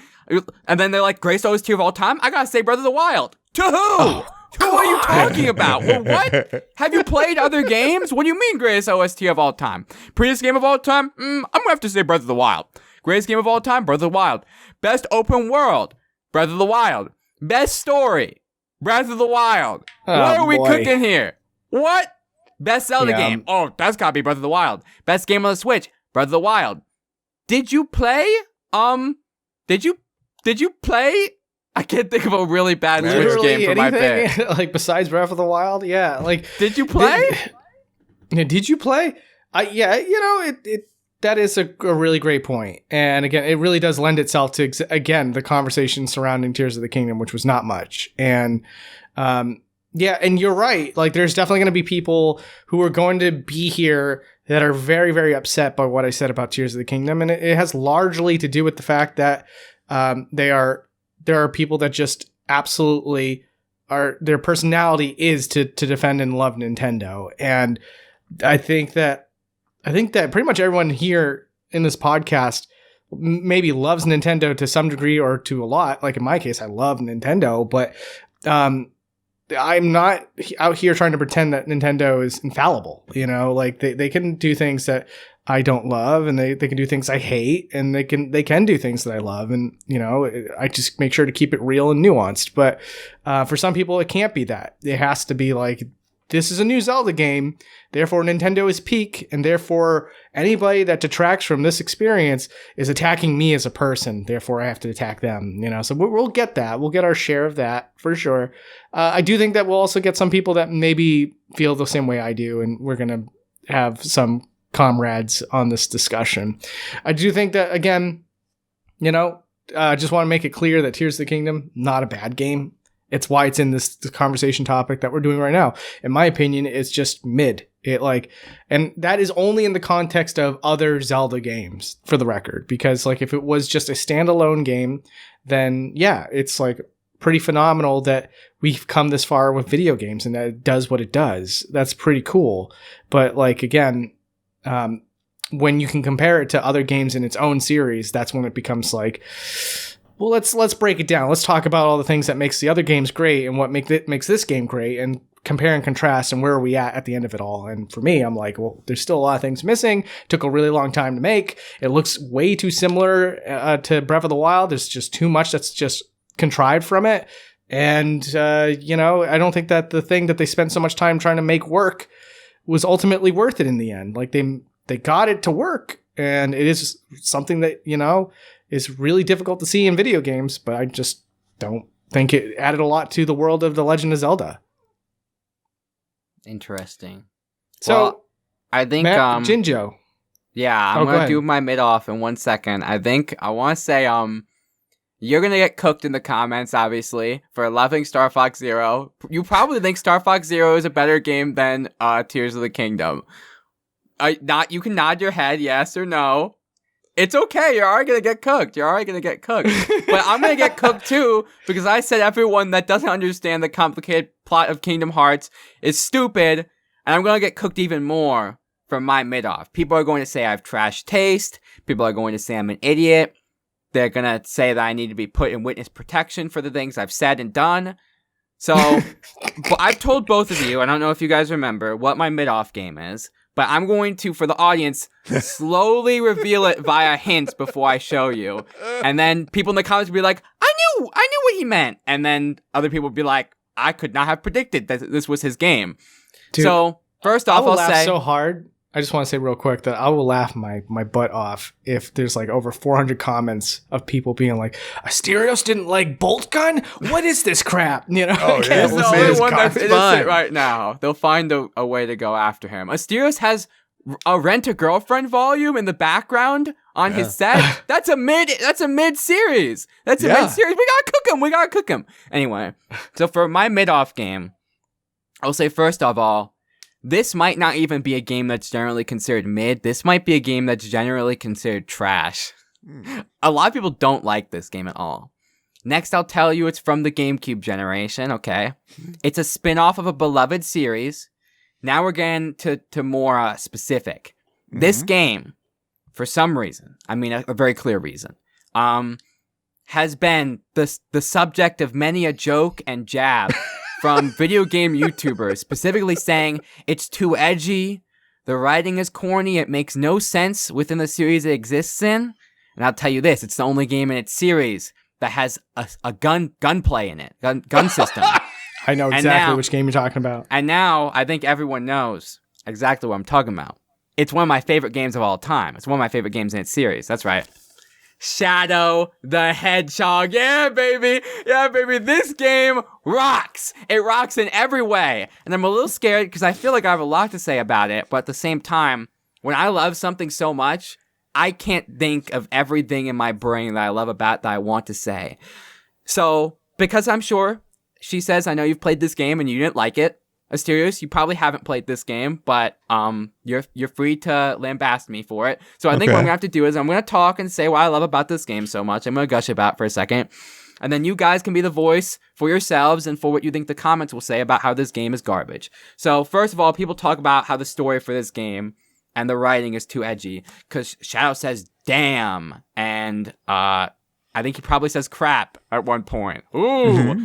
And then they're like, greatest OST of all time? I gotta say Breath of the Wild. To who? Oh, who are you talking about? Well, what? Have you played other games? What do you mean greatest OST of all time? Prettiest game of all time? I'm gonna have to say Breath of the Wild. Greatest game of all time? Breath of the Wild. Best open world? Breath of the Wild. Best story? Breath of the Wild. Oh, what are we cooking here? What? Best Zelda game? Oh, that's gotta be Breath of the Wild. Best game on the Switch? Breath of the Wild. Did you play? Did you play? I can't think of a really bad Switch game for my pick. Like, besides Breath of the Wild? Yeah. Like, did you play? Did you play? Yeah, that is a really great point. And again, it really does lend itself to, again, the conversation surrounding Tears of the Kingdom, which was not much. And, yeah, and you're right. Like, there's definitely going to be people who are going to be here that are very, very upset by what I said about Tears of the Kingdom. And it has largely to do with the fact that there are people that just absolutely their personality is to defend and love Nintendo. And I think that pretty much everyone here in this podcast maybe loves Nintendo to some degree or to a lot. Like in my case, I love Nintendo, but I'm not out here trying to pretend that Nintendo is infallible. Like they can do things that I don't love, and they can do things I hate, and they can do things that I love. And, I just make sure to keep it real and nuanced. But for some people, it can't be that. It has to be like, this is a new Zelda game, therefore Nintendo is peak, and therefore anybody that detracts from this experience is attacking me as a person, therefore I have to attack them, So we'll get that. We'll get our share of that, for sure. I do think that we'll also get some people that maybe feel the same way I do, and we're going to have some comrades on this discussion. I do think that, again, I just want to make it clear that Tears of the Kingdom, not a bad game. It's why it's in this conversation topic that we're doing right now. In my opinion, it's just mid. And that is only in the context of other Zelda games, for the record, because like if it was just a standalone game, then yeah, it's like pretty phenomenal that we've come this far with video games and that it does what it does. That's pretty cool. But like, again, when you can compare it to other games in its own series, that's when it becomes like, well, let's break it down. Let's talk about all the things that makes the other games great and what makes this game great, and compare and contrast, and where are we at the end of it all. And for me, I'm like, well, there's still a lot of things missing. Took a really long time to make. It looks way too similar to Breath of the Wild. There's just too much that's just contrived from it. And, I don't think that the thing that they spent so much time trying to make work was ultimately worth it in the end. Like they got it to work, and it is something that, is really difficult to see in video games, but I just don't think it added a lot to the world of The Legend of Zelda. Interesting. So, well, I think Jinjo. Yeah, I'm gonna do my mid off in 1 second. I want to say you're gonna get cooked in the comments, obviously, for loving Star Fox Zero. You probably think Star Fox Zero is a better game than Tears of the Kingdom. You can nod your head, yes or no. It's okay. You're already going to get cooked. But I'm going to get cooked too, because I said everyone that doesn't understand the complicated plot of Kingdom Hearts is stupid, and I'm going to get cooked even more from my mid-off. People are going to say I have trash taste. People are going to say I'm an idiot. They're going to say that I need to be put in witness protection for the things I've said and done. So, but I've told both of you, I don't know if you guys remember, what my mid-off game is. But I'm going to, for the audience, slowly reveal it via hints before I show you. And then people in the comments will be like, I knew what he meant. And then other people will be like, I could not have predicted that this was his game. Dude, so, first off, I'll say... so hard. I just want to say real quick that I will laugh my butt off if there's like over 400 comments of people being like, Asterios didn't like Boltgun? What is this crap? Oh, yeah. It's the only one that's innocent right now. They'll find a way to go after him. Asterios has a Rent-A-Girlfriend volume in the background on his set. That's a mid-series. We gotta cook him. Anyway, so for my mid-off game, I'll say first of all, this might not even be a game that's generally considered mid. This might be a game that's generally considered trash. A lot of people don't like this game at all. Next, I'll tell you it's from the GameCube generation, okay? It's a spin-off of a beloved series. Now we're getting to more specific. Mm-hmm. This game, for some reason, I mean a very clear reason, has been the subject of many a joke and jab from video game YouTubers, specifically saying it's too edgy, the writing is corny, it makes no sense within the series it exists in. And I'll tell you this, it's the only game in its series that has a gunplay in it, gun system. I know exactly which game you're talking about. And now I think everyone knows exactly what I'm talking about. It's one of my favorite games of all time. It's one of my favorite games in its series. That's right. Shadow the Hedgehog. Yeah, baby. This game rocks. It rocks in every way. And I'm a little scared because I feel like I have a lot to say about it. But at the same time, when I love something so much, I can't think of everything in my brain that I love about that I want to say. So, because I'm sure, Shesez, I know you've played this game and you didn't like it. Asterios, you probably haven't played this game, but you're free to lambast me for it. So I think what I'm going to have to do is I'm going to talk and say what I love about this game so much. I'm going to gush about it for a second. And then you guys can be the voice for yourselves and for what you think the comments will say about how this game is garbage. So first of all, people talk about how the story for this game and the writing is too edgy. Because Shadow says, damn. And I think he probably says crap at one point. Ooh. Mm-hmm.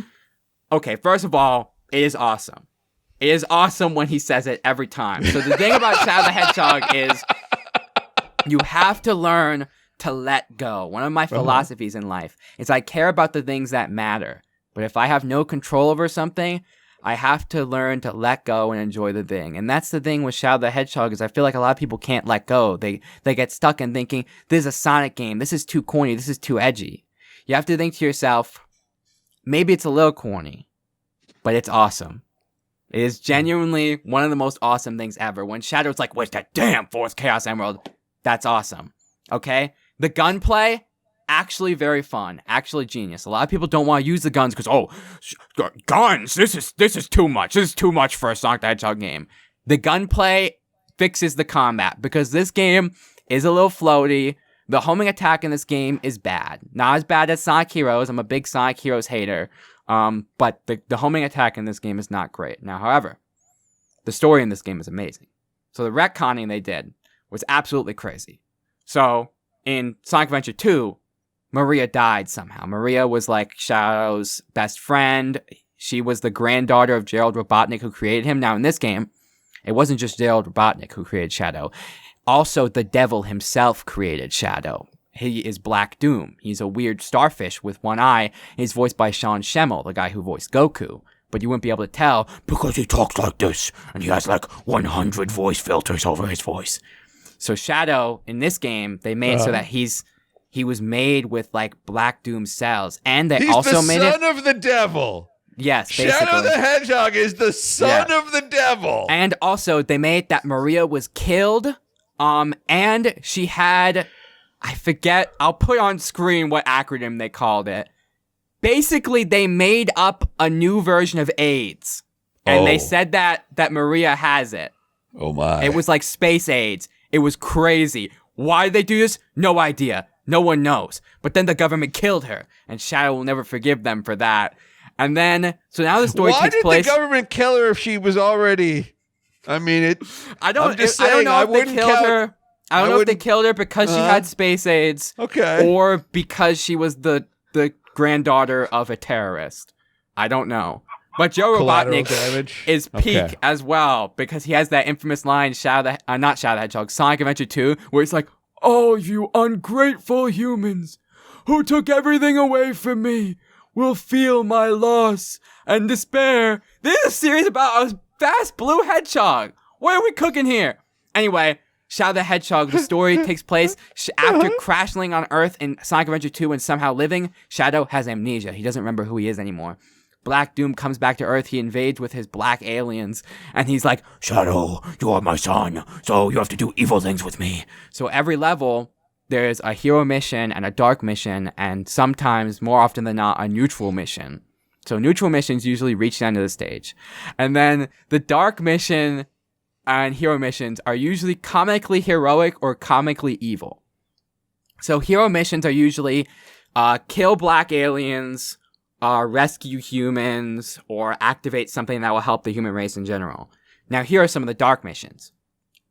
Okay, first of all, it is awesome. It is awesome when he says it every time. So the thing about Shadow the Hedgehog is you have to learn to let go. One of my philosophies in life is I care about the things that matter. But if I have no control over something, I have to learn to let go and enjoy the thing. And that's the thing with Shadow the Hedgehog is I feel like a lot of people can't let go. They get stuck in thinking, this is a Sonic game. This is too corny. This is too edgy. You have to think to yourself, maybe it's a little corny, but it's awesome. It is genuinely one of the most awesome things ever. When Shadow's like, where's that damn fourth Chaos Emerald? That's awesome. Okay? The gunplay, actually very fun, actually genius. A lot of people don't want to use the guns because, guns, this is too much. This is too much for a Sonic the Hedgehog game. The gunplay fixes the combat because this game is a little floaty. The homing attack in this game is bad. Not as bad as Sonic Heroes. I'm a big Sonic Heroes hater. But the homing attack in this game is not great. Now, however, the story in this game is amazing. So the retconning they did was absolutely crazy. So in Sonic Adventure 2, Maria died somehow. Maria was like Shadow's best friend. She was the granddaughter of Gerald Robotnik, who created him. Now in this game, it wasn't just Gerald Robotnik who created Shadow. Also, the devil himself created Shadow. He is Black Doom. He's a weird starfish with one eye. He's voiced by Sean Schemmel, the guy who voiced Goku. But you wouldn't be able to tell because he talks like this, and he has like 100 voice filters over his voice. So Shadow, in this game, they made so that he was made with like Black Doom cells. And they also made it... He's the son of the devil. Yes, basically. Shadow the Hedgehog is the son of the devil. And also, they made that Maria was killed, and she had... I forget, I'll put on screen what acronym they called it. Basically, they made up a new version of AIDS. And they said that Maria has it. Oh my. It was like space AIDS. It was crazy. Why did they do this? No idea. No one knows. But then the government killed her. And Shadow will never forgive them for that. And then, so now the story takes place... Why did the government kill her if she was already... I mean, I don't know if they killed her... I don't know if they killed her because she had space AIDS, or because she was the granddaughter of a terrorist. I don't know. But Joe Robotnik is peak as well because he has that infamous line, not Shadow the Hedgehog, Sonic Adventure 2, where it's like, "Oh, you ungrateful humans who took everything away from me will feel my loss and despair." This is a series about a fast blue hedgehog. What are we cooking here? Anyway. Shadow the Hedgehog, the story takes place after crash landing on Earth in Sonic Adventure 2 and somehow living. Shadow has amnesia. He doesn't remember who he is anymore. Black Doom comes back to Earth. He invades with his black aliens. And he's like, "Shadow, you are my son, so you have to do evil things with me." So every level, there's a hero mission and a dark mission, and sometimes, more often than not, a neutral mission. So neutral missions usually reach the end of the stage. And then the dark mission... and hero missions are usually comically heroic or comically evil. So hero missions are usually kill black aliens, rescue humans, or activate something that will help the human race in general. Now here are some of the dark missions.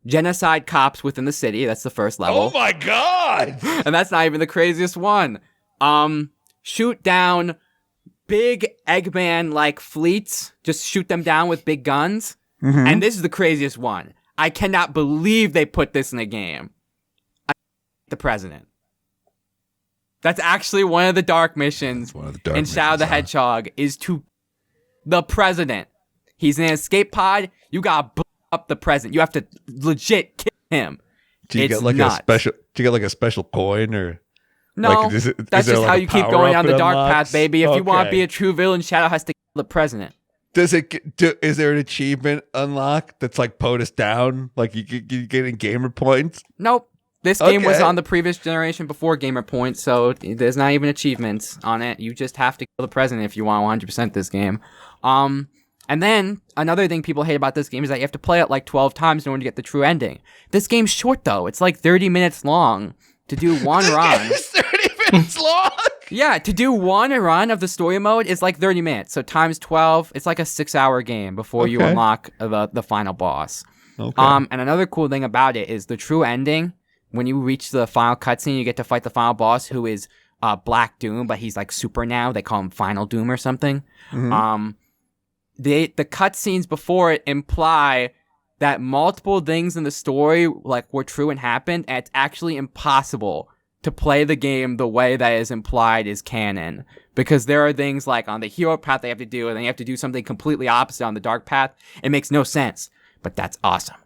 Genocide cops within the city, that's the first level. Oh my god! And that's not even the craziest one. Shoot down big Eggman-like fleets, just shoot them down with big guns. Mm-hmm. And this is the craziest one. I cannot believe they put this in a game. The president. That's actually one of the dark missions in Shadow the Hedgehog is to the president. He's in an escape pod. You gotta blow up the president. You have to legit kill him. Do you get like a special coin or? No, like, that's just how you keep going down the dark path, baby. If you want to be a true villain, Shadow has to kill the president. Is there an achievement unlock that's like POTUS down? Like you getting gamer points? Nope. This game was on the previous generation before gamer points, so there's not even achievements on it. You just have to kill the president if you want 100% this game. And then another thing people hate about this game is that you have to play it like 12 times in order to get the true ending. This game's short though. It's like 30 minutes long to do one run. It's 30 minutes long? Yeah, to do one run of the story mode is like 30 minutes. So times 12, it's like a 6-hour game before you unlock the final boss. Okay. And another cool thing about it is the true ending. When you reach the final cutscene, you get to fight the final boss, who is Black Doom, but he's like super now. They call him Final Doom or something. Mm-hmm. The cutscenes before it imply that multiple things in the story like were true and happened, and it's actually impossible to play the game the way that is implied is canon. Because there are things like on the hero path they have to do, and then you have to do something completely opposite on the dark path. It makes no sense, but that's awesome.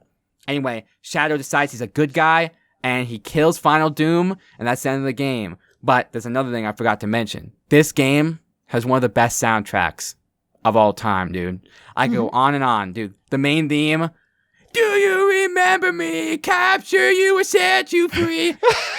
Anyway, Shadow decides he's a good guy, and he kills Final Doom, and that's the end of the game. But there's another thing I forgot to mention. This game has one of the best soundtracks of all time, dude. I go on and on, dude. The main theme... Do you remember me? Capture you or set you free?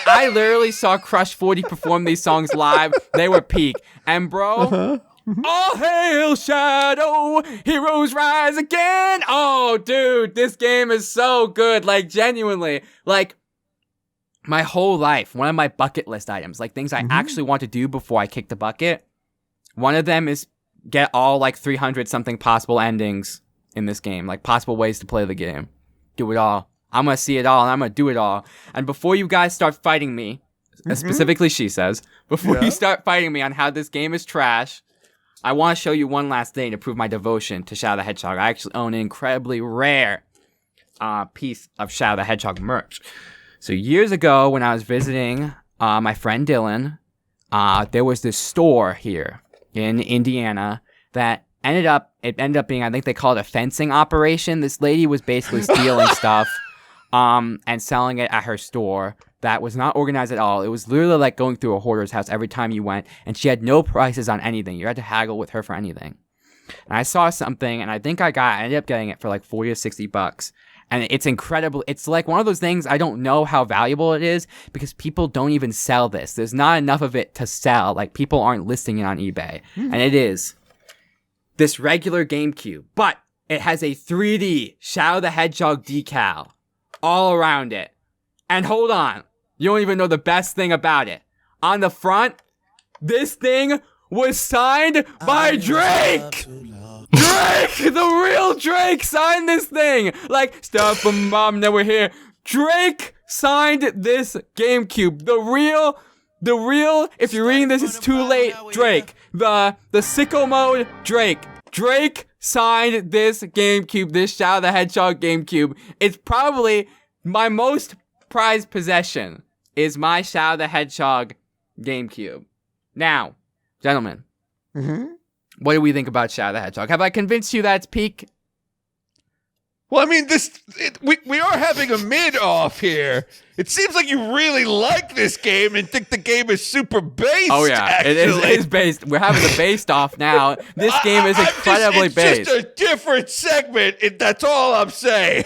I literally saw Crush 40 perform these songs live. They were peak. And bro, all hail Shadow, heroes rise again. Oh, dude, this game is so good. Like, genuinely. Like, my whole life, one of my bucket list items, like things I actually want to do before I kick the bucket, one of them is get all like 300 something possible endings in this game, like possible ways to play the game. Do it all. I'm going to see it all and I'm going to do it all. And before you guys start fighting me, specifically Shesez, before you start fighting me on how this game is trash, I want to show you one last thing to prove my devotion to Shadow the Hedgehog. I actually own an incredibly rare piece of Shadow the Hedgehog merch. So years ago when I was visiting my friend Dylan, there was this store here in Indiana that ended up being, I think they call it a fencing operation. This lady was basically stealing stuff and selling it at her store that was not organized at all. It was literally like going through a hoarder's house every time you went, and she had no prices on anything. You had to haggle with her for anything. And I saw something, and I think I ended up getting it for like $40 or $60. And it's incredible. It's like one of those things, I don't know how valuable it is because people don't even sell this. There's not enough of it to sell. Like, people aren't listing it on eBay. And it is this regular GameCube, but it has a 3D Shadow the Hedgehog decal all around it. And hold on, you don't even know the best thing about it. On the front, this thing was signed by Drake! Drake! The real Drake signed this thing! Like, stuff from mom, now we're here. Drake signed this GameCube. The real, if you're reading this, it's too late, Drake. The sicko mode, Drake. Drake signed this GameCube, this Shadow the Hedgehog GameCube. It's probably my most prized possession, is my Shadow the Hedgehog GameCube. Now, gentlemen, what do we think about Shadow the Hedgehog? Have I convinced you that it's peak? Well, I mean, we are having a mid-off here. It seems like you really like this game and think the game is super based. Oh, yeah. Actually. It is based. We're having the based off now. This game is incredibly based. It's just a different segment. That's all I'm saying.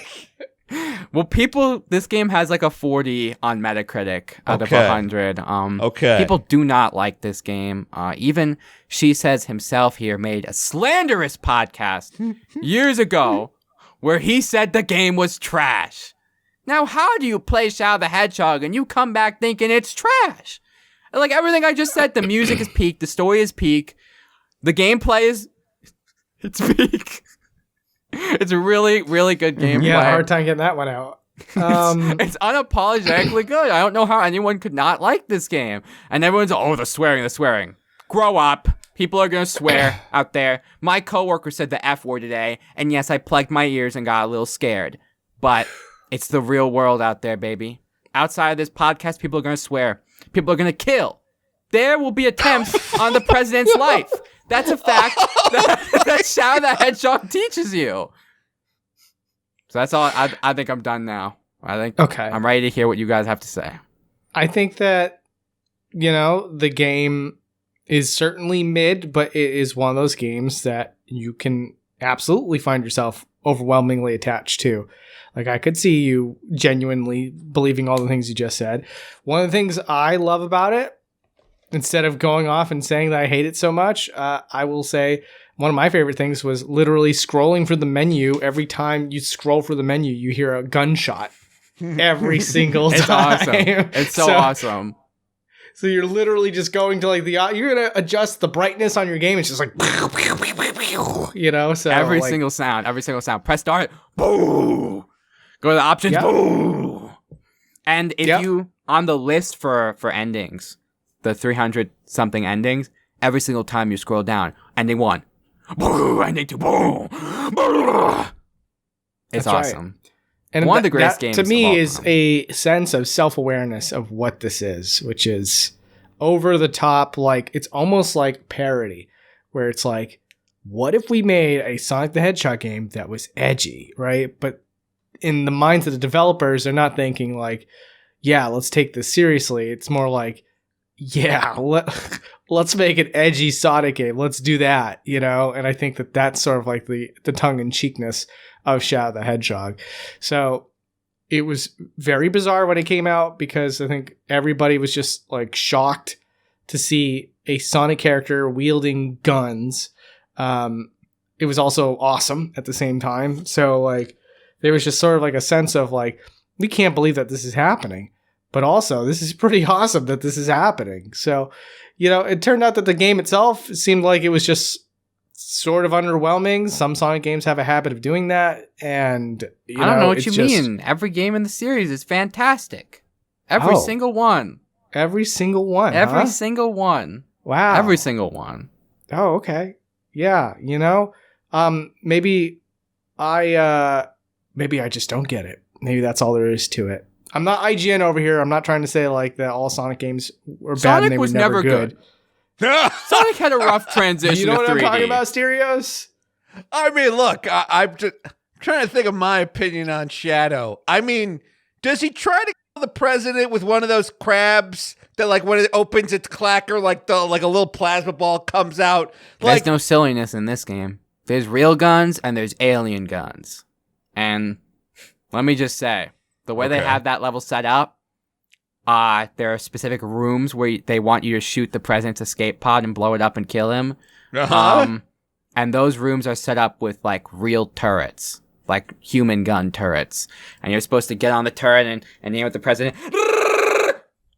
Well, this game has like a 40 on Metacritic out of 100. People do not like this game. Even Shesez himself here made a slanderous podcast years ago where he said the game was trash. Now, how do you play Shadow the Hedgehog and you come back thinking it's trash? Like, everything I just said, the music is peak, the story is peak, the gameplay is... it's peak. It's a really, really good gameplay. Yeah, hard time getting that one out. It's unapologetically good. I don't know how anyone could not like this game. And everyone's, the swearing. Grow up. People are going to swear out there. My coworker said the F word today, and yes, I plugged my ears and got a little scared. But it's the real world out there, baby. Outside of this podcast, people are going to swear. People are going to kill. There will be attempts on the president's life. That's a fact that Shadow the Hedgehog teaches you. So that's all. I think I'm done now. I think I'm ready to hear what you guys have to say. I think that, the game is certainly mid, but it is one of those games that you can absolutely find yourself overwhelmingly attached to. Like, I could see you genuinely believing all the things you just said. One of the things I love about it, instead of going off and saying that I hate it so much, I will say one of my favorite things was literally scrolling for the menu. Every time you scroll for the menu, you hear a gunshot every single time. It's awesome. It's so awesome. So you're literally just going to like you're going to adjust the brightness on your game. It's just like, so every single sound. Press start. Boo. Go to the options. Boo. And if you, on the list for endings, the 300 something endings, every single time you scroll down, ending 1, boo, ending 2, boo, boo. It's awesome. Right. And one of the greatest games to me of is a sense of self-awareness of what this is, which is over the top. Like, it's almost like parody, where it's like, what if we made a Sonic the Hedgehog game that was edgy, right? But in the minds of the developers, they're not thinking like, yeah, let's take this seriously. It's more like, yeah, let's make an edgy Sonic game. Let's do that, And I think that that's sort of like the tongue-in-cheekness of Shadow the Hedgehog. So it was very bizarre when it came out because I think everybody was just like shocked to see a Sonic character wielding guns. It was also awesome at the same time. So like there was just sort of like a sense of like, we can't believe that this is happening, but also this is pretty awesome that this is happening. So, you know, it turned out that the game itself seemed like it was just sort of underwhelming. Some Sonic games have a habit of doing that. And I don't know what you mean. Every game in the series is fantastic. Every single one. Every single one. Every single one. Wow. Every single one. Oh, okay. Yeah, you know, maybe I just don't get it. Maybe that's all there is to it. I'm not IGN over here. I'm not trying to say like that all Sonic games were bad. Sonic and they was were never good. Sonic had a rough transition. You know what to 3D. I'm talking about, Asterios? I mean, look, I'm just trying to think of my opinion on Shadow. I mean, does he try to kill the president with one of those crabs that, like, when it opens its clacker, like a little plasma ball comes out? There's no silliness in this game. There's real guns and there's alien guns. And let me just say, the way they have that level set up, there are specific rooms where they want you to shoot the president's escape pod and blow it up and kill him. And those rooms are set up with like real turrets, like human gun turrets. And you're supposed to get on the turret and aim at the president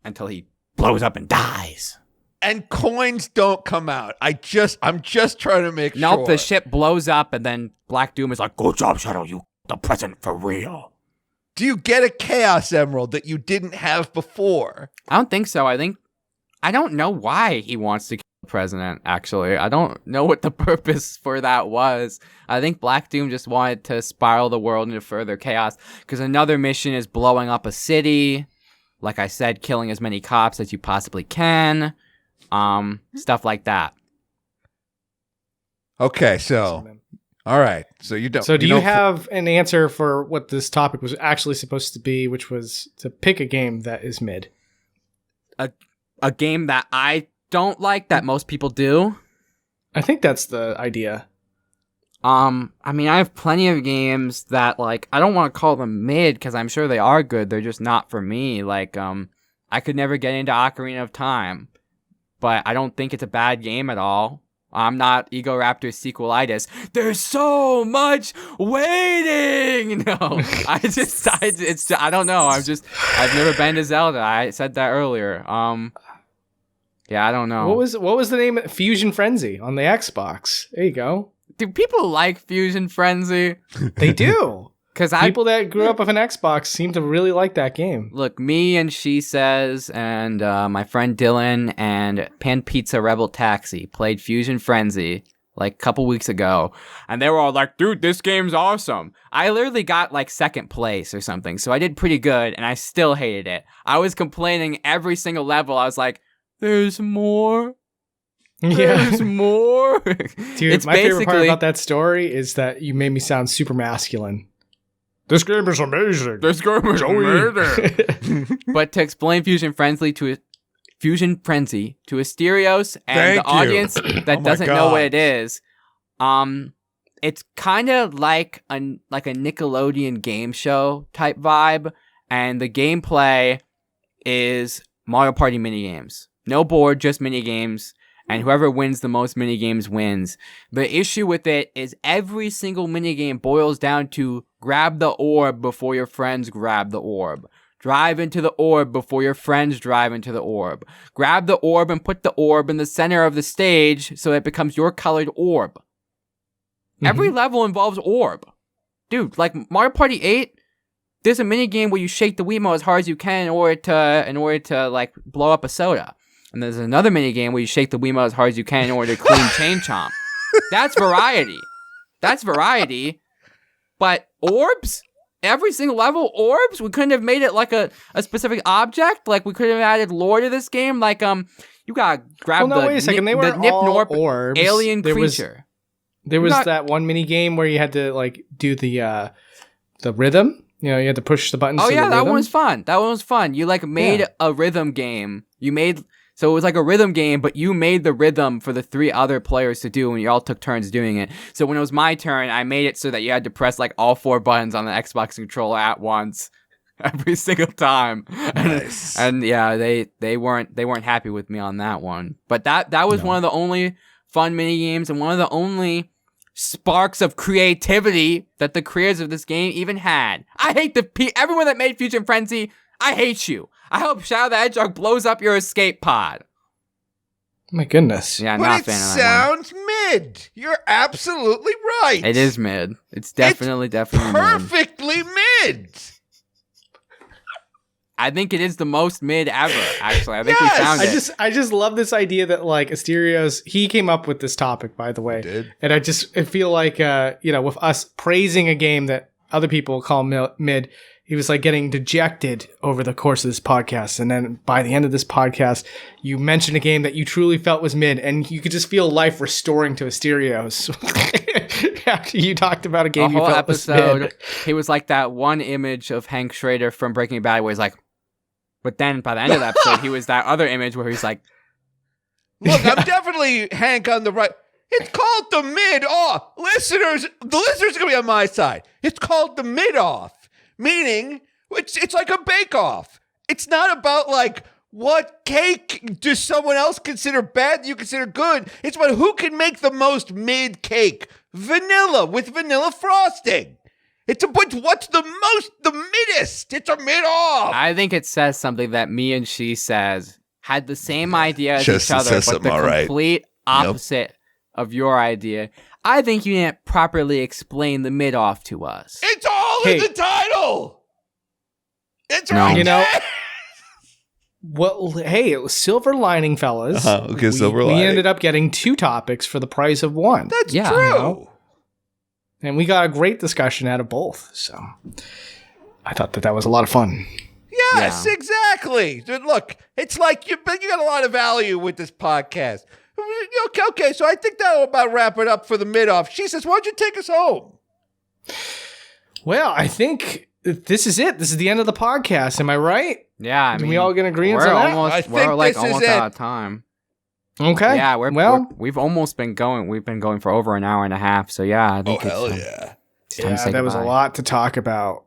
until he blows up and dies. And coins don't come out. I'm just trying to make sure. Nope, the ship blows up and then Black Doom is like, "Good job, Shadow, you the president for real." Do you get a Chaos Emerald that you didn't have before? I don't think so. I don't know why he wants to kill the president, actually. I don't know what the purpose for that was. I think Black Doom just wanted to spiral the world into further chaos, because another mission is blowing up a city. Like I said, killing as many cops as you possibly can. Stuff like that. Okay, so... All right, so you don't. So do you have an answer for what this topic was actually supposed to be, which was to pick a game that is mid? A game that I don't like that most people do? I think that's the idea. I mean, I have plenty of games that, like, I don't want to call them mid because I'm sure they are good. They're just not for me. Like, I could never get into Ocarina of Time, but I don't think it's a bad game at all. I'm not Egoraptor sequelitis. There's so much waiting. No, I don't know. I've never been to Zelda. I said that earlier. Yeah, I don't know. What was the name? Fuzion Frenzy on the Xbox. There you go. Do people like Fuzion Frenzy? They do. Because people that grew up with an Xbox seem to really like that game. Look, me and Shesez and my friend Dylan and Pan Pizza Rebel Taxi played Fuzion Frenzy like a couple weeks ago, and they were all like, "Dude, this game's awesome." I literally got like second place or something, so I did pretty good, and I still hated it. I was complaining every single level. I was like, "There's more." There's more. Dude, my favorite part about that story is that you made me sound super masculine. This game is amazing. This game is amazing. But to explain Fuzion Frenzy to Asterios and the audience that doesn't know what it is, it's kind of like a Nickelodeon game show type vibe, and the gameplay is Mario Party minigames. No board, just minigames. And whoever wins the most minigames wins. The issue with it is every single minigame boils down to grab the orb before your friends grab the orb. Drive into the orb before your friends drive into the orb. Grab the orb and put the orb in the center of the stage so it becomes your colored orb. Mm-hmm. Every level involves orb. Dude, like Mario Party 8, there's a minigame where you shake the Wiimote as hard as you can in order to like blow up a soda. And there's another minigame where you shake the Wiimote as hard as you can in order to clean Chain Chomp. That's variety. But orbs? Every single level, orbs? We couldn't have made it like a specific object? Like, we could have added lore to this game? Like, you gotta grab wait a second. They weren't all orbs. Alien creature. There was that one minigame where you had to, like, do the rhythm. You know, you had to push the buttons. Oh, to yeah, the that rhythm. one was fun. That one was fun. You, like, made a rhythm game. So it was like a rhythm game, but you made the rhythm for the 3 other players to do, and you all took turns doing it. So when it was my turn, I made it so that you had to press like all 4 buttons on the Xbox controller at once. every single time. Nice. And yeah, they weren't happy with me on that one. But that was one of the only fun mini games and one of the only sparks of creativity that the creators of this game even had. I hate everyone that made Fuzion Frenzy. I hate you. I hope Shadow the Hedgehog blows up your escape pod. My goodness. Yeah, I'm but not a it fan of that one. sounds mid. You're absolutely right. It is mid. It's definitely mid. Perfectly mid. I think it is the most mid ever, actually. I think we found it. I just love this idea that like Asterios, he came up with this topic, by the way. He did. And I feel like with us praising a game that other people call mid, he was like getting dejected over the course of this podcast. And then by the end of this podcast, you mentioned a game that you truly felt was mid, and you could just feel life restoring to Asterios. After you talked about a game you felt was mid. He was like that one image of Hank Schrader from Breaking Bad where he's like, but then by the end of the episode, he was that other image where he's like, look, I'm definitely Hank on the right. It's called the mid-off. The listeners are going to be on my side. It's called the mid-off, meaning it's like a bake-off. It's not about like what cake does someone else consider bad that you consider good. It's about who can make the most mid cake. Vanilla with vanilla frosting. It's what's the middest. It's a mid-off. I think it says something that me and Shesez had the same idea as each other, but the complete opposite of your idea. I think you didn't properly explain the mid-off to us. It's all in the title. It's right there. Well, hey, it was silver lining, fellas. Okay, silver lining. We ended up getting 2 topics for the price of 1. That's true. And we got a great discussion out of both. So I thought that was a lot of fun. Yes, exactly. Dude, look, it's like you got a lot of value with this podcast. Okay, so I think that'll about wrap it up for the mid-off. She says, why don't you take us home? Well, I think this is it. This is the end of the podcast. Am I right? Yeah, I mean, we all get agreement on that? We're like almost out of time. Okay. Yeah, we've almost been going. We've been going for over an hour and a half. So yeah, I think hell yeah. That was a lot to talk about.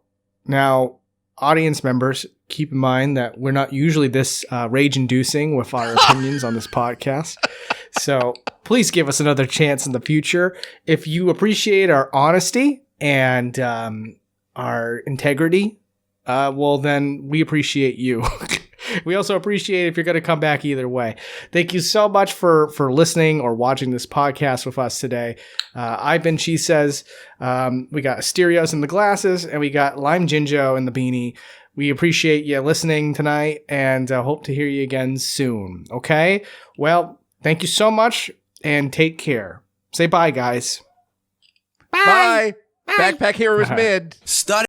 Now, audience members, keep in mind that we're not usually this rage-inducing with our opinions on this podcast. So please give us another chance in the future. If you appreciate our honesty and our integrity, well, then we appreciate you. We also appreciate if you're going to come back either way. Thank you so much for listening or watching this podcast with us today. I've been Shesez. We got Asterios in the glasses, and we got LimeJinjo in the beanie. We appreciate you listening tonight, and hope to hear you again soon. Okay? Well, thank you so much, and take care. Say bye, guys. Bye. Backpack Hero is mid. Study